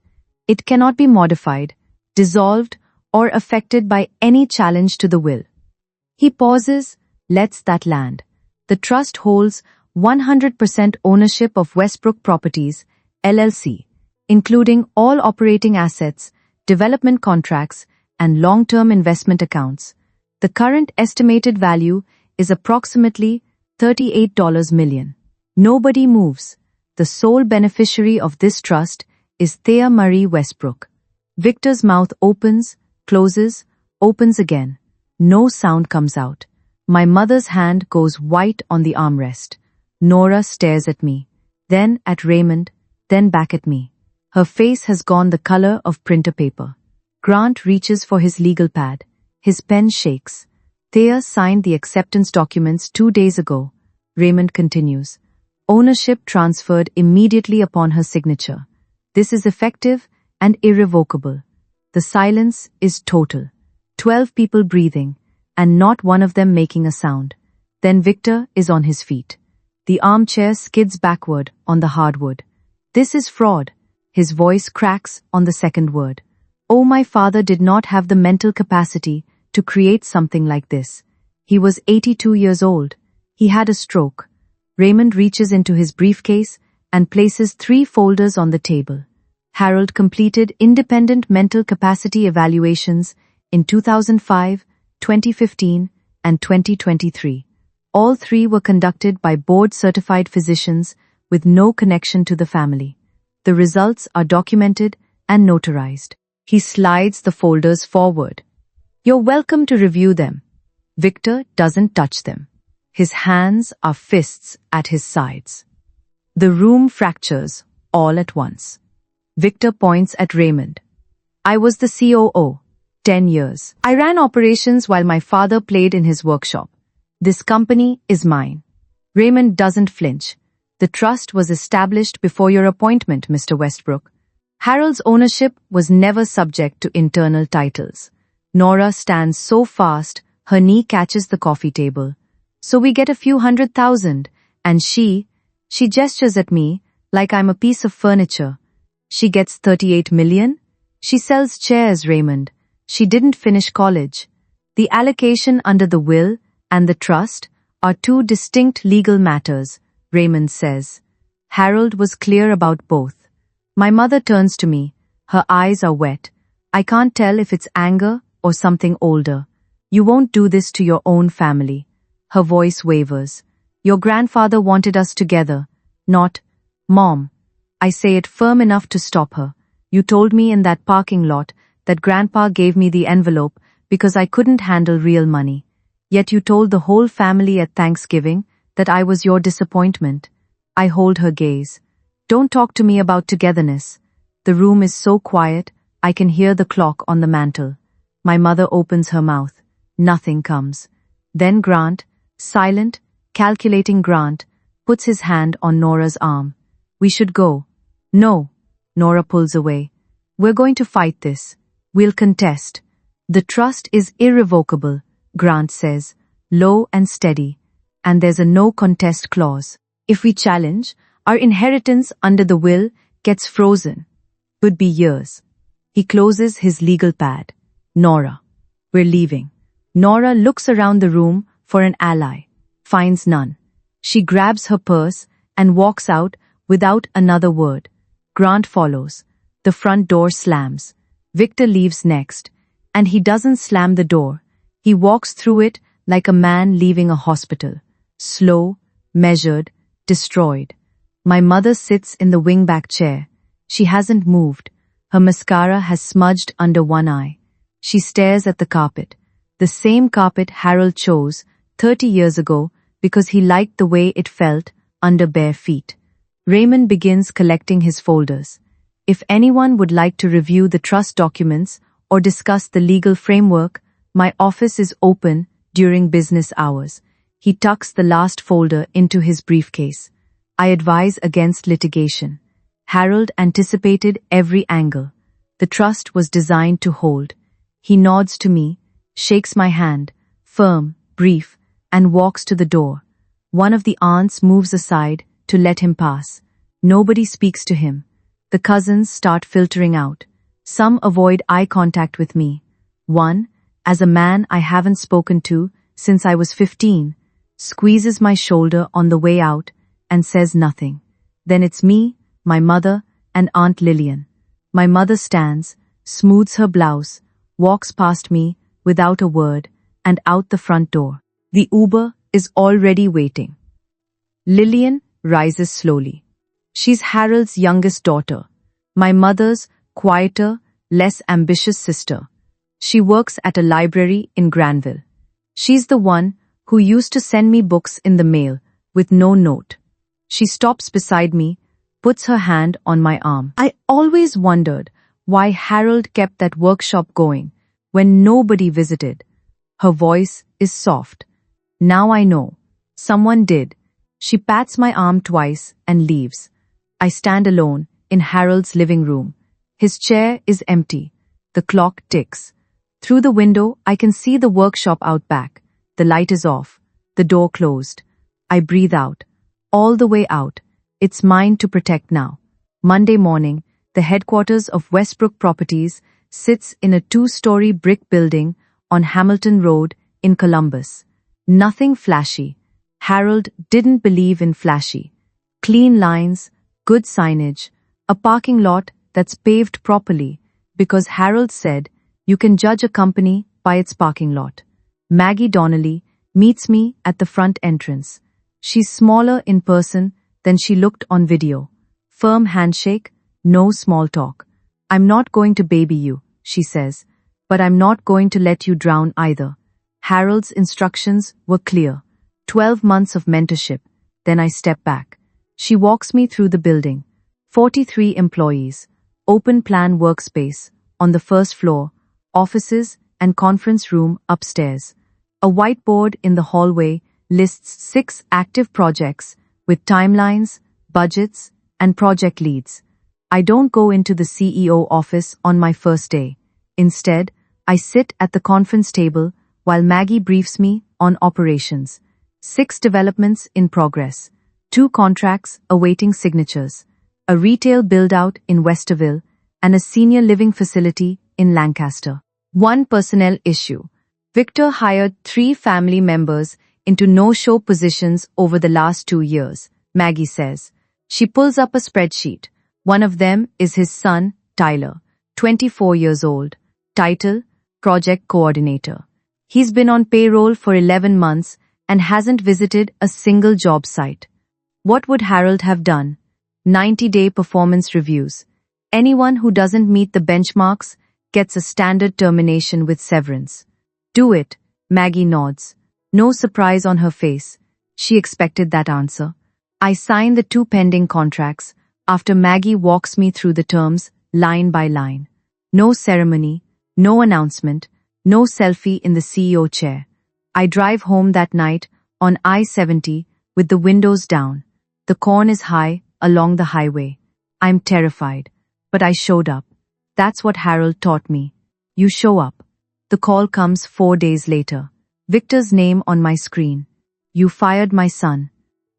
It cannot be modified, dissolved, or affected by any challenge to the will. He pauses, lets that land. The trust holds 100% ownership of Westbrook Properties, LLC, including all operating assets, development contracts, and long-term investment accounts. The current estimated value is approximately $38 million. Nobody moves. The sole beneficiary of this trust is Thea Marie Westbrook. Victor's mouth opens, closes, opens again. No sound comes out. My mother's hand goes white on the armrest. Nora stares at me, then at Raymond, then back at me. Her face has gone the color of printer paper. Grant reaches for his legal pad. His pen shakes. Thea signed the acceptance documents 2 days ago. Raymond continues. Ownership transferred immediately upon her signature. This is effective and irrevocable. The silence is total. 12 people breathing, and not one of them making a sound. Then Victor is on his feet. The armchair skids backward on the hardwood. This is fraud. His voice cracks on the second word. Oh, my father did not have the mental capacity to create something like this. He was 82 years old. He had a stroke. Raymond reaches into his briefcase and places 3 folders on the table. Harold completed independent mental capacity evaluations in 2005, 2015, and 2023. All 3 were conducted by board-certified physicians with no connection to the family. The results are documented and notarized. He slides the folders forward. You're welcome to review them. Victor doesn't touch them. His hands are fists at his sides. The room fractures all at once. Victor points at Raymond. I was the COO, 10 years. I ran operations while my father played in his workshop. This company is mine. Raymond doesn't flinch. The trust was established before your appointment, Mr. Westbrook. Harold's ownership was never subject to internal titles. Nora stands so fast, her knee catches the coffee table. So we get a few $100,000, and she gestures at me like I'm a piece of furniture. She gets 38 million? She sells chairs, Raymond. She didn't finish college. The allocation under the will and the trust are 2 distinct legal matters, Raymond says. Harold was clear about both. My mother turns to me. Her eyes are wet. I can't tell if it's anger or something older. You won't do this to your own family. Her voice wavers. Your grandfather wanted us together, not, Mom. I say it firm enough to stop her. You told me in that parking lot that Grandpa gave me the envelope because I couldn't handle real money. Yet you told the whole family at Thanksgiving that I was your disappointment. I hold her gaze. Don't talk to me about togetherness. The room is so quiet, I can hear the clock on the mantel. My mother opens her mouth. Nothing comes. Then Grant, silent, calculating Grant, puts his hand on Nora's arm. We should go. No. Nora pulls away. We're going to fight this. We'll contest. The trust is irrevocable, Grant says, low and steady. And there's a no contest clause. If we challenge, our inheritance under the will gets frozen. Could be years. He closes his legal pad. Nora. We're leaving. Nora looks around the room for an ally. Finds none. She grabs her purse and walks out without another word. Grant follows. The front door slams. Victor leaves next. And he doesn't slam the door. He walks through it like a man leaving a hospital. Slow, measured, destroyed. My mother sits in the wingback chair. She hasn't moved. Her mascara has smudged under one eye. She stares at the carpet. The same carpet Harold chose 30 years ago because he liked the way it felt under bare feet. Raymond begins collecting his folders. If anyone would like to review the trust documents or discuss the legal framework, my office is open during business hours. He tucks the last folder into his briefcase. I advise against litigation. Harold anticipated every angle. The trust was designed to hold. He nods to me, shakes my hand, firm, brief, and walks to the door. One of the aunts moves aside to let him pass. Nobody speaks to him. The cousins start filtering out. Some avoid eye contact with me. One, as a man I haven't spoken to since I was 15, squeezes my shoulder on the way out and says nothing. Then it's me, my mother, and Aunt Lillian. My mother stands, smooths her blouse, walks past me without a word, and out the front door. The Uber is already waiting. Lillian rises slowly. She's Harold's youngest daughter, my mother's quieter, less ambitious sister. She works at a library in Granville. She's the one who used to send me books in the mail with no note. She stops beside me, puts her hand on my arm. I always wondered why Harold kept that workshop going when nobody visited. Her voice is soft. Now I know. Someone did. She pats my arm twice and leaves. I stand alone in Harold's living room. His chair is empty. The clock ticks. Through the window, I can see the workshop out back. The light is off. The door closed. I breathe out. All the way out. It's mine to protect now. Monday morning, the headquarters of Westbrook Properties sits in a 2-story brick building on Hamilton Road in Columbus. Nothing flashy. Harold didn't believe in flashy. Clean lines, good signage, a parking lot that's paved properly, because Harold said you can judge a company by its parking lot. Maggie Donnelly meets me at the front entrance. She's smaller in person than she looked on video. Firm handshake, no small talk. I'm not going to baby you, she says, but I'm not going to let you drown either. Harold's instructions were clear. 12 months of mentorship. Then I step back. She walks me through the building. 43 employees. Open plan workspace. On the first floor. Offices and conference room upstairs. A whiteboard in the hallway lists 6 active projects with timelines, budgets, and project leads. I don't go into the CEO office on my first day. Instead, I sit at the conference table while Maggie briefs me on operations. 6 developments in progress. 2 contracts awaiting signatures. A retail build-out in Westerville and a senior living facility in Lancaster. 1 personnel issue. Victor hired 3 family members into no-show positions over the last 2 years, Maggie says. She pulls up a spreadsheet. One of them is his son, Tyler, 24 years old. Title, Project Coordinator. He's been on payroll for 11 months and hasn't visited a single job site. What would Harold have done? 90-day performance reviews. Anyone who doesn't meet the benchmarks gets a standard termination with severance. Do it, Maggie nods. No surprise on her face. She expected that answer. I sign the 2 pending contracts after Maggie walks me through the terms line by line. No ceremony, no announcement, no selfie in the CEO chair. I drive home that night on I-70 with the windows down. The corn is high along the highway. I'm terrified, but I showed up. That's what Harold taught me. You show up. The call comes 4 days later. Victor's name on my screen. You fired my son.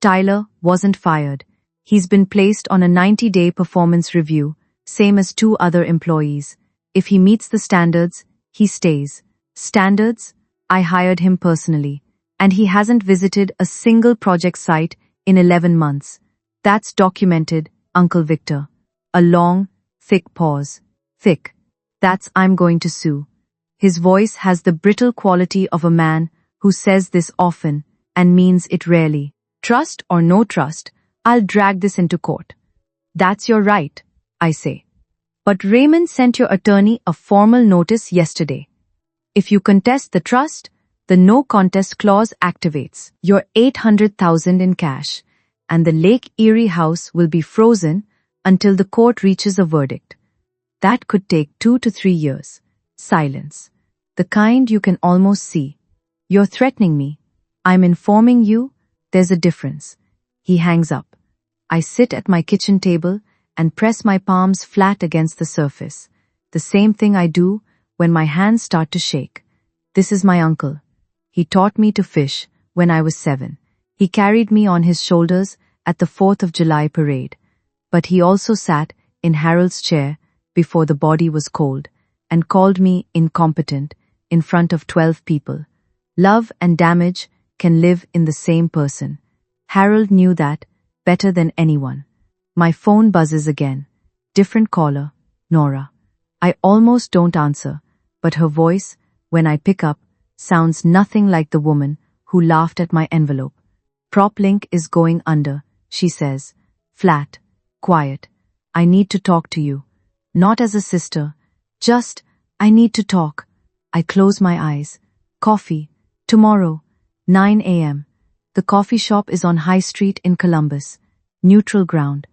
Tyler wasn't fired. He's been placed on a 90-day performance review, same as 2 other employees. If he meets the standards, he stays. Standards? I hired him personally, and he hasn't visited a single project site in 11 months. That's documented, Uncle Victor. A long, thick pause. Thick. That's I'm going to sue. His voice has the brittle quality of a man who says this often and means it rarely. Trust or no trust, I'll drag this into court. That's your right, I say. But Raymond sent your attorney a formal notice yesterday. If you contest the trust, the no contest clause activates. Your $800,000 in cash, and the Lake Erie house will be frozen until the court reaches a verdict. That could take 2 to 3 years. Silence. The kind you can almost see. You're threatening me. I'm informing you. There's a difference. He hangs up. I sit at my kitchen table and press my palms flat against the surface. The same thing I do when my hands start to shake. This is my uncle. He taught me to fish when I was 7. He carried me on his shoulders at the 4th of July parade. But he also sat in Harold's chair before the body was cold and called me incompetent in front of 12 people. Love and damage can live in the same person. Harold knew that better than anyone. My phone buzzes again. Different caller, Nora. I almost don't answer, but her voice, when I pick up, sounds nothing like the woman who laughed at my envelope. PropLink is going under, she says. Flat, quiet. I need to talk to you. Not as a sister. Just, I need to talk. I close my eyes. Coffee. Tomorrow. 9 a.m. The coffee shop is on High Street in Columbus. Neutral ground.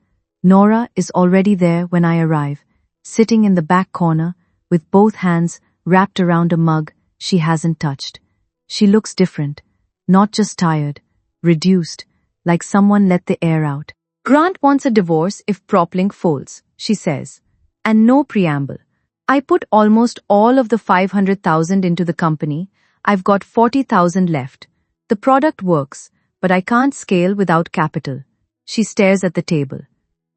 Nora is already there when I arrive, sitting in the back corner with both hands wrapped around a mug she hasn't touched. She looks different. Not just tired. Reduced. Like someone let the air out. Grant wants a divorce if PropLink folds, she says. And no preamble. I put almost all of the $500,000 into the company. I've got $40,000 left. The product works, but I can't scale without capital. She stares at the table.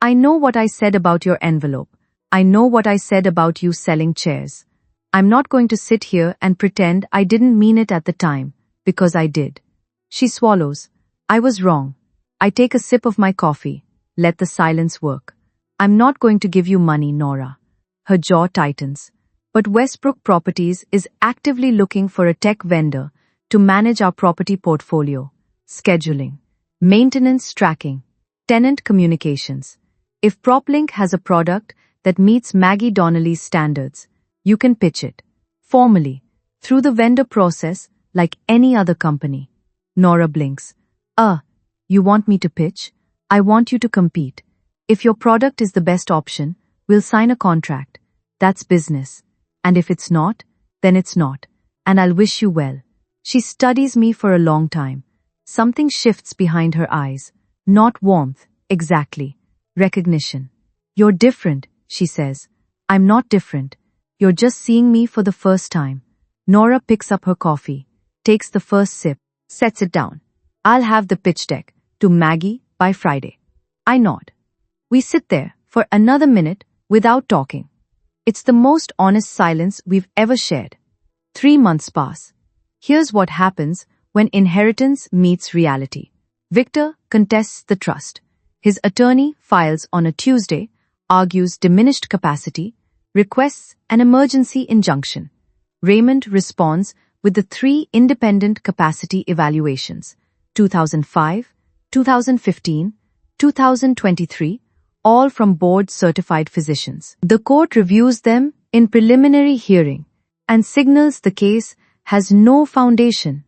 I know what I said about your envelope. I know what I said about you selling chairs. I'm not going to sit here and pretend I didn't mean it at the time, because I did. She swallows. I was wrong. I take a sip of my coffee. Let the silence work. I'm not going to give you money, Nora. Her jaw tightens. But Westbrook Properties is actively looking for a tech vendor to manage our property portfolio. Scheduling. Maintenance tracking. Tenant communications. If PropLink has a product that meets Maggie Donnelly's standards, you can pitch it. Formally. Through the vendor process, like any other company. Nora blinks. You want me to pitch? I want you to compete. If your product is the best option, we'll sign a contract. That's business. And if it's not, then it's not. And I'll wish you well. She studies me for a long time. Something shifts behind her eyes. Not warmth, exactly. Recognition. You're different, she says. I'm not different. You're just seeing me for the first time. Nora picks up her coffee, takes the first sip, sets it down. I'll have the pitch deck to Maggie by Friday. I nod. We sit there for another minute without talking. It's the most honest silence we've ever shared. 3 months pass. Here's what happens when inheritance meets reality. Victor contests the trust. His attorney files on a Tuesday, argues diminished capacity, requests an emergency injunction. Raymond responds with the 3 independent capacity evaluations, 2005, 2015, 2023, all from board-certified physicians. The court reviews them in preliminary hearing and signals the case has no foundation.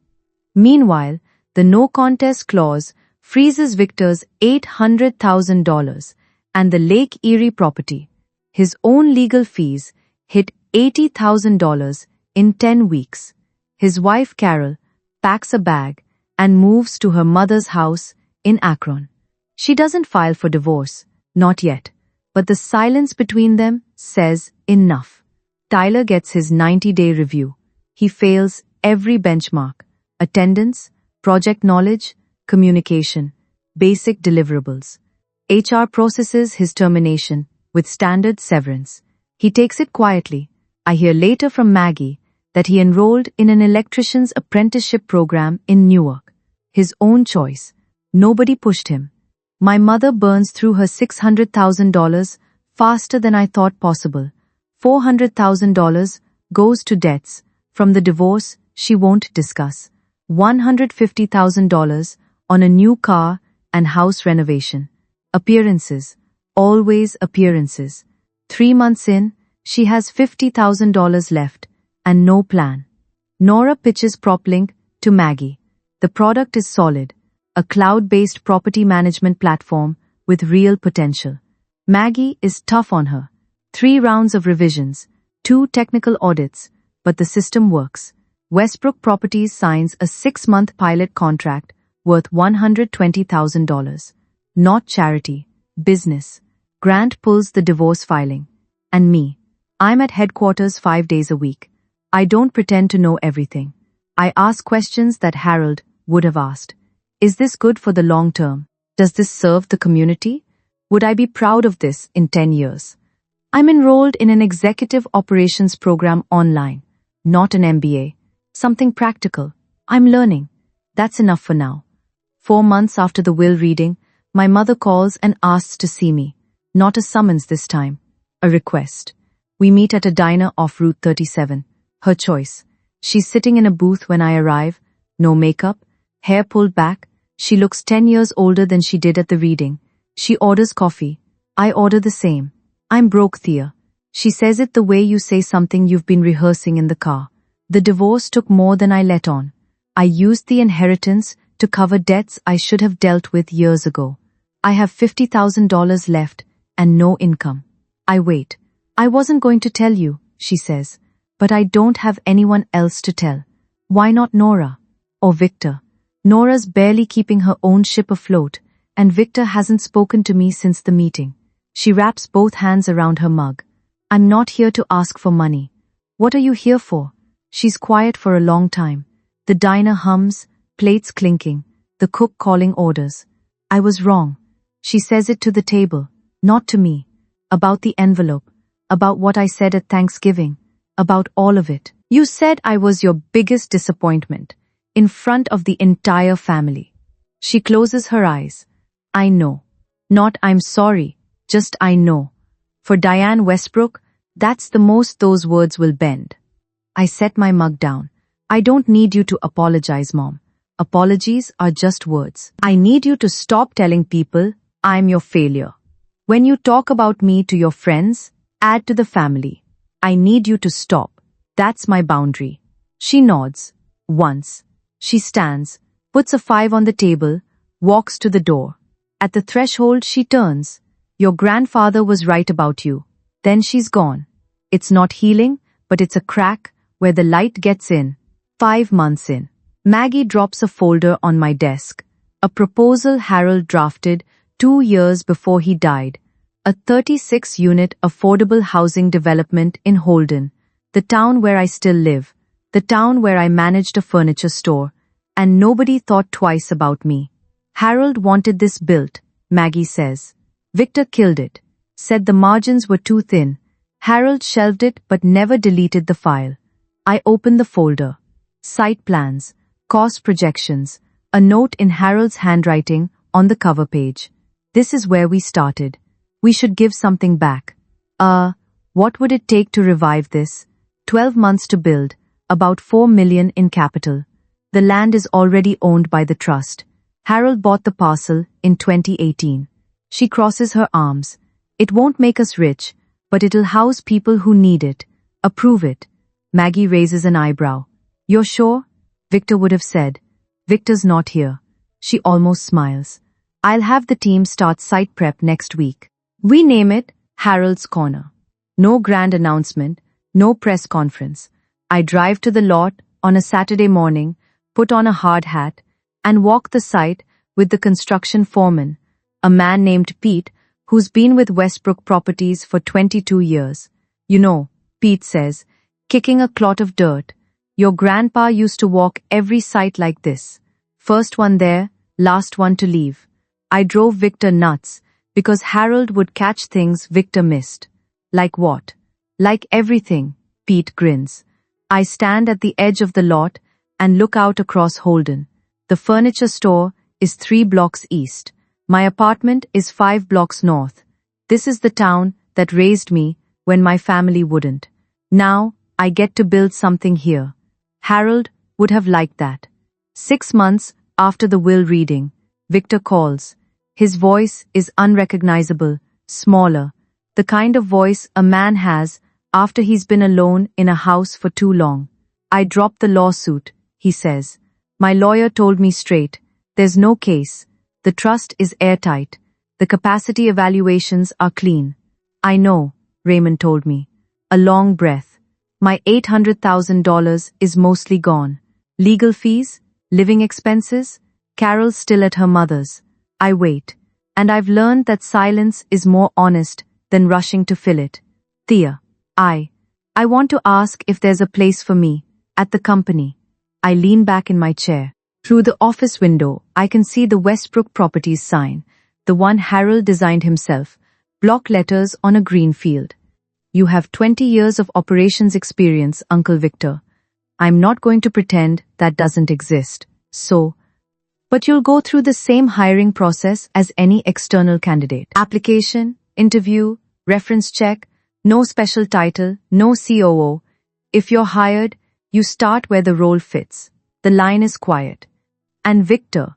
Meanwhile, the no contest clause freezes Victor's $800,000 and the Lake Erie property. His own legal fees hit $80,000 in 10 weeks. His wife Carol packs a bag and moves to her mother's house in Akron. She doesn't file for divorce, not yet, but the silence between them says enough. Tyler gets his 90-day review. He fails every benchmark: attendance, project knowledge, communication, basic deliverables. HR processes his termination with standard severance. He takes it quietly. I hear later from Maggie that he enrolled in an electrician's apprenticeship program in Newark. His own choice. Nobody pushed him. My mother burns through her $600,000 faster than I thought possible. $400,000 goes to debts. From the divorce, she won't discuss. $150,000 on a new car and house renovation. Appearances. Always appearances. 3 months in, she has $50,000 left and no plan. Nora pitches PropLink to Maggie. The product is solid. A cloud-based property management platform with real potential. Maggie is tough on her. 3 rounds of revisions, 2 technical audits, but the system works. Westbrook Properties signs a 6-month pilot contract worth $120,000. Not charity, business. Grant pulls the divorce filing. And me. I'm at headquarters 5 days a week. I don't pretend to know everything. I ask questions that Harold would have asked. Is this good for the long term? Does this serve the community? Would I be proud of this in 10 years? I'm enrolled in an executive operations program online, not an MBA. Something practical. I'm learning. That's enough for now. 4 months after the will reading, my mother calls and asks to see me. Not a summons this time. A request. We meet at a diner off Route 37. Her choice. She's sitting in a booth when I arrive. No makeup. Hair pulled back. She looks 10 years older than she did at the reading. She orders coffee. I order the same. I'm broke, Thea. She says it the way you say something you've been rehearsing in the car. The divorce took more than I let on. I used the inheritance to cover debts I should have dealt with years ago. I have $50,000 left and no income. I wait. I wasn't going to tell you, she says, but I don't have anyone else to tell. Why not Nora? Or Victor? Nora's barely keeping her own ship afloat, and Victor hasn't spoken to me since the meeting. She wraps both hands around her mug. I'm not here to ask for money. What are you here for? She's quiet for a long time. The diner hums, plates clinking, the cook calling orders. I was wrong. She says it to the table, not to me. About the envelope, about what I said at Thanksgiving, about all of it. You said I was your biggest disappointment, in front of the entire family. She closes her eyes. I know. Not I'm sorry, just I know. For Diane Westbrook, that's the most those words will bend. I set my mug down. I don't need you to apologize, Mom. Apologies are just words. I need you to stop telling people I'm your failure. When you talk about me to your friends, add to the family. I need you to stop. That's my boundary. She nods. Once. She stands, puts a 5 on the table, walks to the door. At the threshold she turns. Your grandfather was right about you. Then she's gone. It's not healing, but it's a crack where the light gets in. 5 months in. Maggie drops a folder on my desk. A proposal Harold drafted 2 years before he died. A 36-unit affordable housing development in Holden, the town where I still live, the town where I managed a furniture store, and nobody thought twice about me. Harold wanted this built, Maggie says. Victor killed it, said the margins were too thin. Harold shelved it but never deleted the file. I opened the folder. Site plans, cost projections, a note in Harold's handwriting on the cover page. This is where we started. We should give something back. What would it take to revive this? 12 months to build, about $4 million in capital. The land is already owned by the trust. Harold bought the parcel in 2018. She crosses her arms. It won't make us rich, but it'll house people who need it. Approve it. Maggie raises an eyebrow. You're sure? Victor would have said. Victor's not here. She almost smiles. I'll have the team start site prep next week. We name it Harold's Corner. No grand announcement, no press conference. I drive to the lot on a Saturday morning, put on a hard hat, and walk the site with the construction foreman, a man named Pete, who's been with Westbrook Properties for 22 years. You know, Pete says, kicking a clot of dirt. Your grandpa used to walk every site like this. First one there, last one to leave. I drove Victor nuts, Because Harold would catch things Victor missed. Like what? Like everything, Pete grins. I stand at the edge of the lot and look out across Holden. The furniture store is 3 blocks east. My apartment is 5 blocks north. This is the town that raised me when my family wouldn't. Now, I get to build something here. Harold would have liked that. 6 months after the will reading, Victor calls. His voice is unrecognizable, smaller, the kind of voice a man has after he's been alone in a house for too long. I dropped the lawsuit, he says. My lawyer told me straight. There's no case. The trust is airtight. The capacity evaluations are clean. I know, Raymond told me. A long breath. My $800,000 is mostly gone. Legal fees, living expenses, Carol's still at her mother's. I wait. And I've learned that silence is more honest than rushing to fill it. Thea, I want to ask if there's a place for me, at the company. I lean back in my chair. Through the office window, I can see the Westbrook Properties sign, the one Harold designed himself, block letters on a green field. You have 20 years of operations experience, Uncle Victor. I'm not going to pretend that doesn't exist. But you'll go through the same hiring process as any external candidate. Application, interview, reference check, no special title, no COO. If you're hired, you start where the role fits. The line is quiet. And Victor,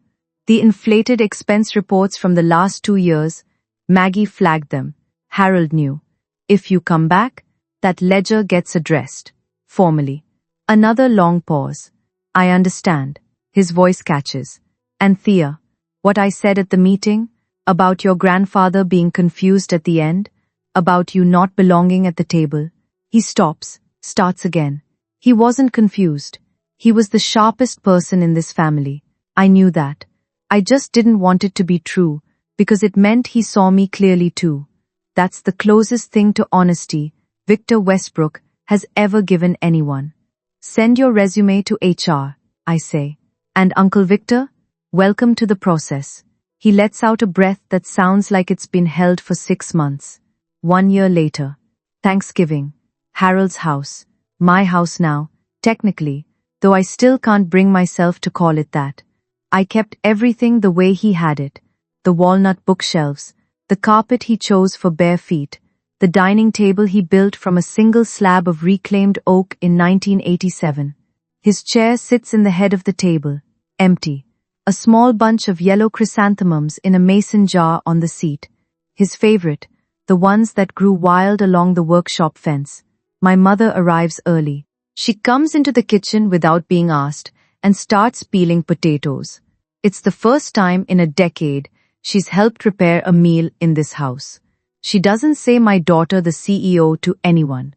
the inflated expense reports from the last 2 years, Maggie flagged them. Harold knew. If you come back, that ledger gets addressed. Formally. Another long pause. I understand. His voice catches. And Thea, what I said at the meeting, about your grandfather being confused at the end, about you not belonging at the table. He stops, starts again. He wasn't confused. He was the sharpest person in this family. I knew that. I just didn't want it to be true, because it meant he saw me clearly too. That's the closest thing to honesty Victor Westbrook has ever given anyone. Send your resume to HR, I say. And Uncle Victor, welcome to the process. He lets out a breath that sounds like it's been held for 6 months. 1 year later. Thanksgiving. Harold's house. My house now, technically, though I still can't bring myself to call it that. I kept everything the way he had it. The walnut bookshelves, the carpet he chose for bare feet, the dining table he built from a single slab of reclaimed oak in 1987. His chair sits in the head of the table, empty. A small bunch of yellow chrysanthemums in a mason jar on the seat. His favorite, the ones that grew wild along the workshop fence. My mother arrives early. She comes into the kitchen without being asked and starts peeling potatoes. It's the first time in a decade she's helped prepare a meal in this house. She doesn't say my daughter the CEO to anyone.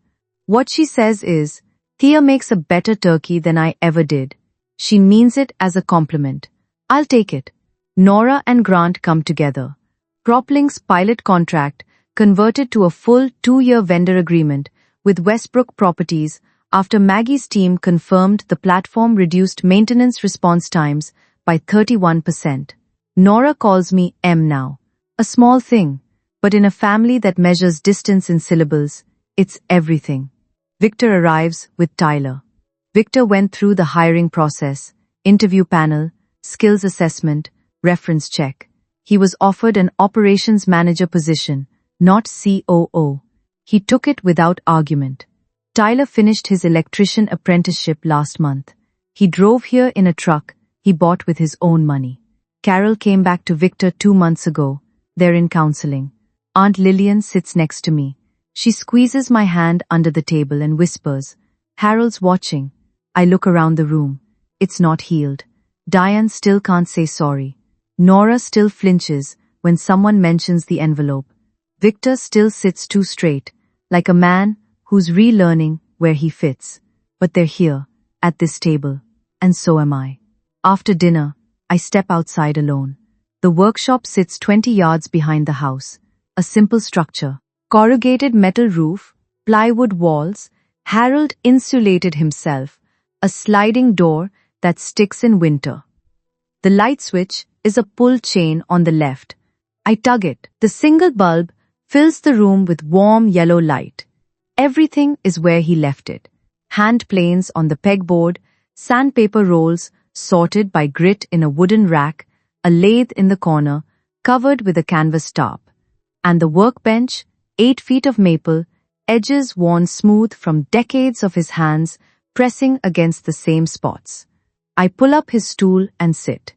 What she says is, Thea makes a better turkey than I ever did. She means it as a compliment. I'll take it. Nora and Grant come together. Cropling's pilot contract converted to a full 2-year vendor agreement with Westbrook Properties after Maggie's team confirmed the platform reduced maintenance response times by 31%. Nora calls me M now. A small thing, but in a family that measures distance in syllables, it's everything. Victor arrives with Tyler. Victor went through the hiring process, interview panel, skills assessment, reference check. He was offered an operations manager position, not COO. He took it without argument. Tyler finished his electrician apprenticeship last month. He drove here in a truck he bought with his own money. Carol came back to Victor 2 months ago. They're in counseling. Aunt Lillian sits next to me. She squeezes my hand under the table and whispers, Harold's watching. I look around the room. It's not healed. Diane still can't say sorry. Nora still flinches when someone mentions the envelope. Victor still sits too straight, like a man who's relearning where he fits. But they're here, at this table, and so am I. After dinner, I step outside alone. The workshop sits 20 yards behind the house. A simple structure. Corrugated metal roof, plywood walls. Harold insulated himself. A sliding door that sticks in winter. The light switch is a pull chain on the left. I tug it. The single bulb fills the room with warm yellow light. Everything is where he left it. Hand planes on the pegboard, sandpaper rolls sorted by grit in a wooden rack, a lathe in the corner, covered with a canvas tarp. And the workbench, 8 feet of maple, edges worn smooth from decades of his hands pressing against the same spots. I pull up his stool and sit.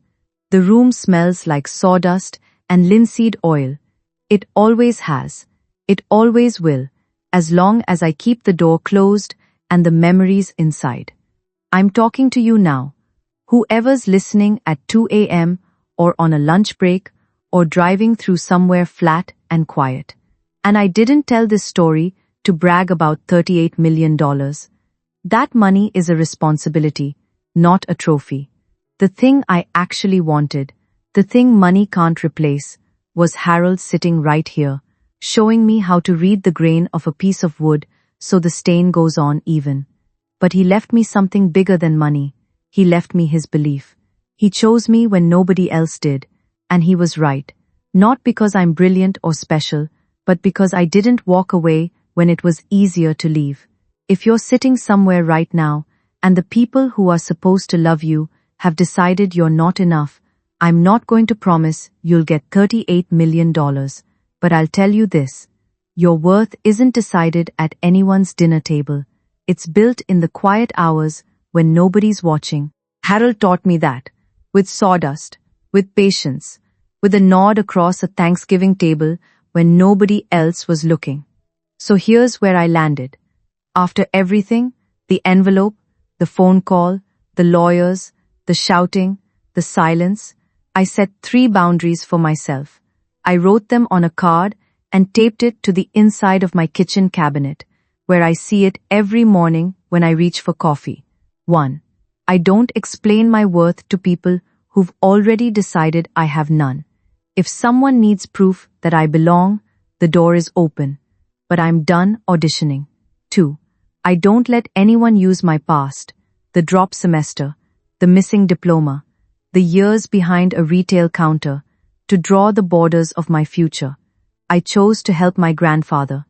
The room smells like sawdust and linseed oil. It always has. It always will, as long as I keep the door closed and the memories inside. I'm talking to you now. Whoever's listening at 2 a.m. or on a lunch break or driving through somewhere flat and quiet. And I didn't tell this story to brag about $38 million. That money is a responsibility, not a trophy. The thing I actually wanted, the thing money can't replace, was Harold sitting right here, showing me how to read the grain of a piece of wood so the stain goes on even. But he left me something bigger than money. He left me his belief. He chose me when nobody else did, and he was right. Not because I'm brilliant or special, but because I didn't walk away when it was easier to leave. If you're sitting somewhere right now, and the people who are supposed to love you have decided you're not enough, I'm not going to promise you'll get $38 million, but I'll tell you this. Your worth isn't decided at anyone's dinner table. It's built in the quiet hours when nobody's watching. Harold taught me that, with sawdust, with patience, with a nod across a Thanksgiving table when nobody else was looking. So here's where I landed. After everything, the envelope, the phone call, the lawyers, the shouting, the silence, I set 3 boundaries for myself. I wrote them on a card and taped it to the inside of my kitchen cabinet, where I see it every morning when I reach for coffee. 1. I don't explain my worth to people who've already decided I have none. If someone needs proof that I belong, the door is open, but I'm done auditioning. 2. I don't let anyone use my past, the drop semester, the missing diploma, the years behind a retail counter, to draw the borders of my future. I chose to help my grandfather.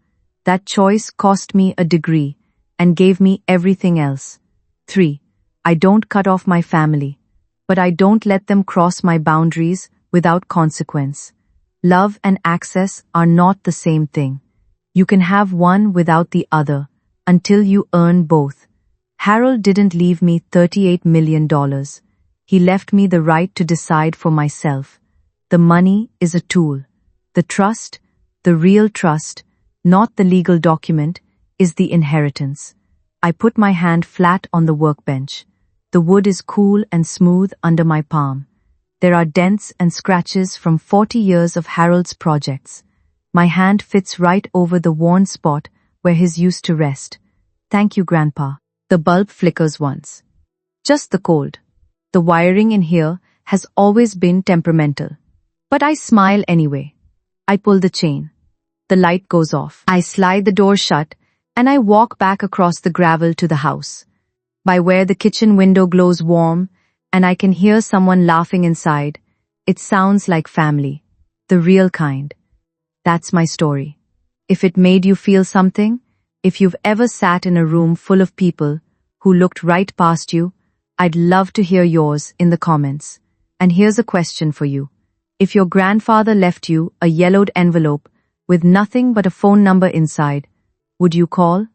That choice cost me a degree and gave me everything else. 3. I don't cut off my family, but I don't let them cross my boundaries without consequence. Love and access are not the same thing. You can have one without the other until you earn both. Harold didn't leave me $38 million. He left me the right to decide for myself. The money is a tool. The trust, the real trust, not the legal document, is the inheritance. I put my hand flat on the workbench. The wood is cool and smooth under my palm. There are dents and scratches from 40 years of Harold's projects. My hand fits right over the worn spot where his used to rest. Thank you, Grandpa. The bulb flickers once. Just the cold. The wiring in here has always been temperamental. But I smile anyway. I pull the chain. The light goes off. I slide the door shut, and I walk back across the gravel to the house. By where the kitchen window glows warm, and I can hear someone laughing inside, it sounds like family. The real kind. That's my story. If it made you feel something, if you've ever sat in a room full of people who looked right past you, I'd love to hear yours in the comments. And here's a question for you. If your grandfather left you a yellowed envelope with nothing but a phone number inside, would you call?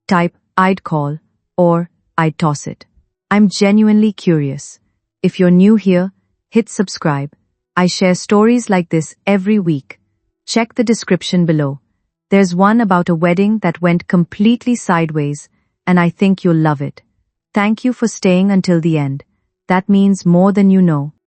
Type, I'd call, or I'd toss it. I'm genuinely curious. If you're new here, hit subscribe. I share stories like this every week. Check the description below. There's one about a wedding that went completely sideways, and I think you'll love it. Thank you for staying until the end. That means more than you know.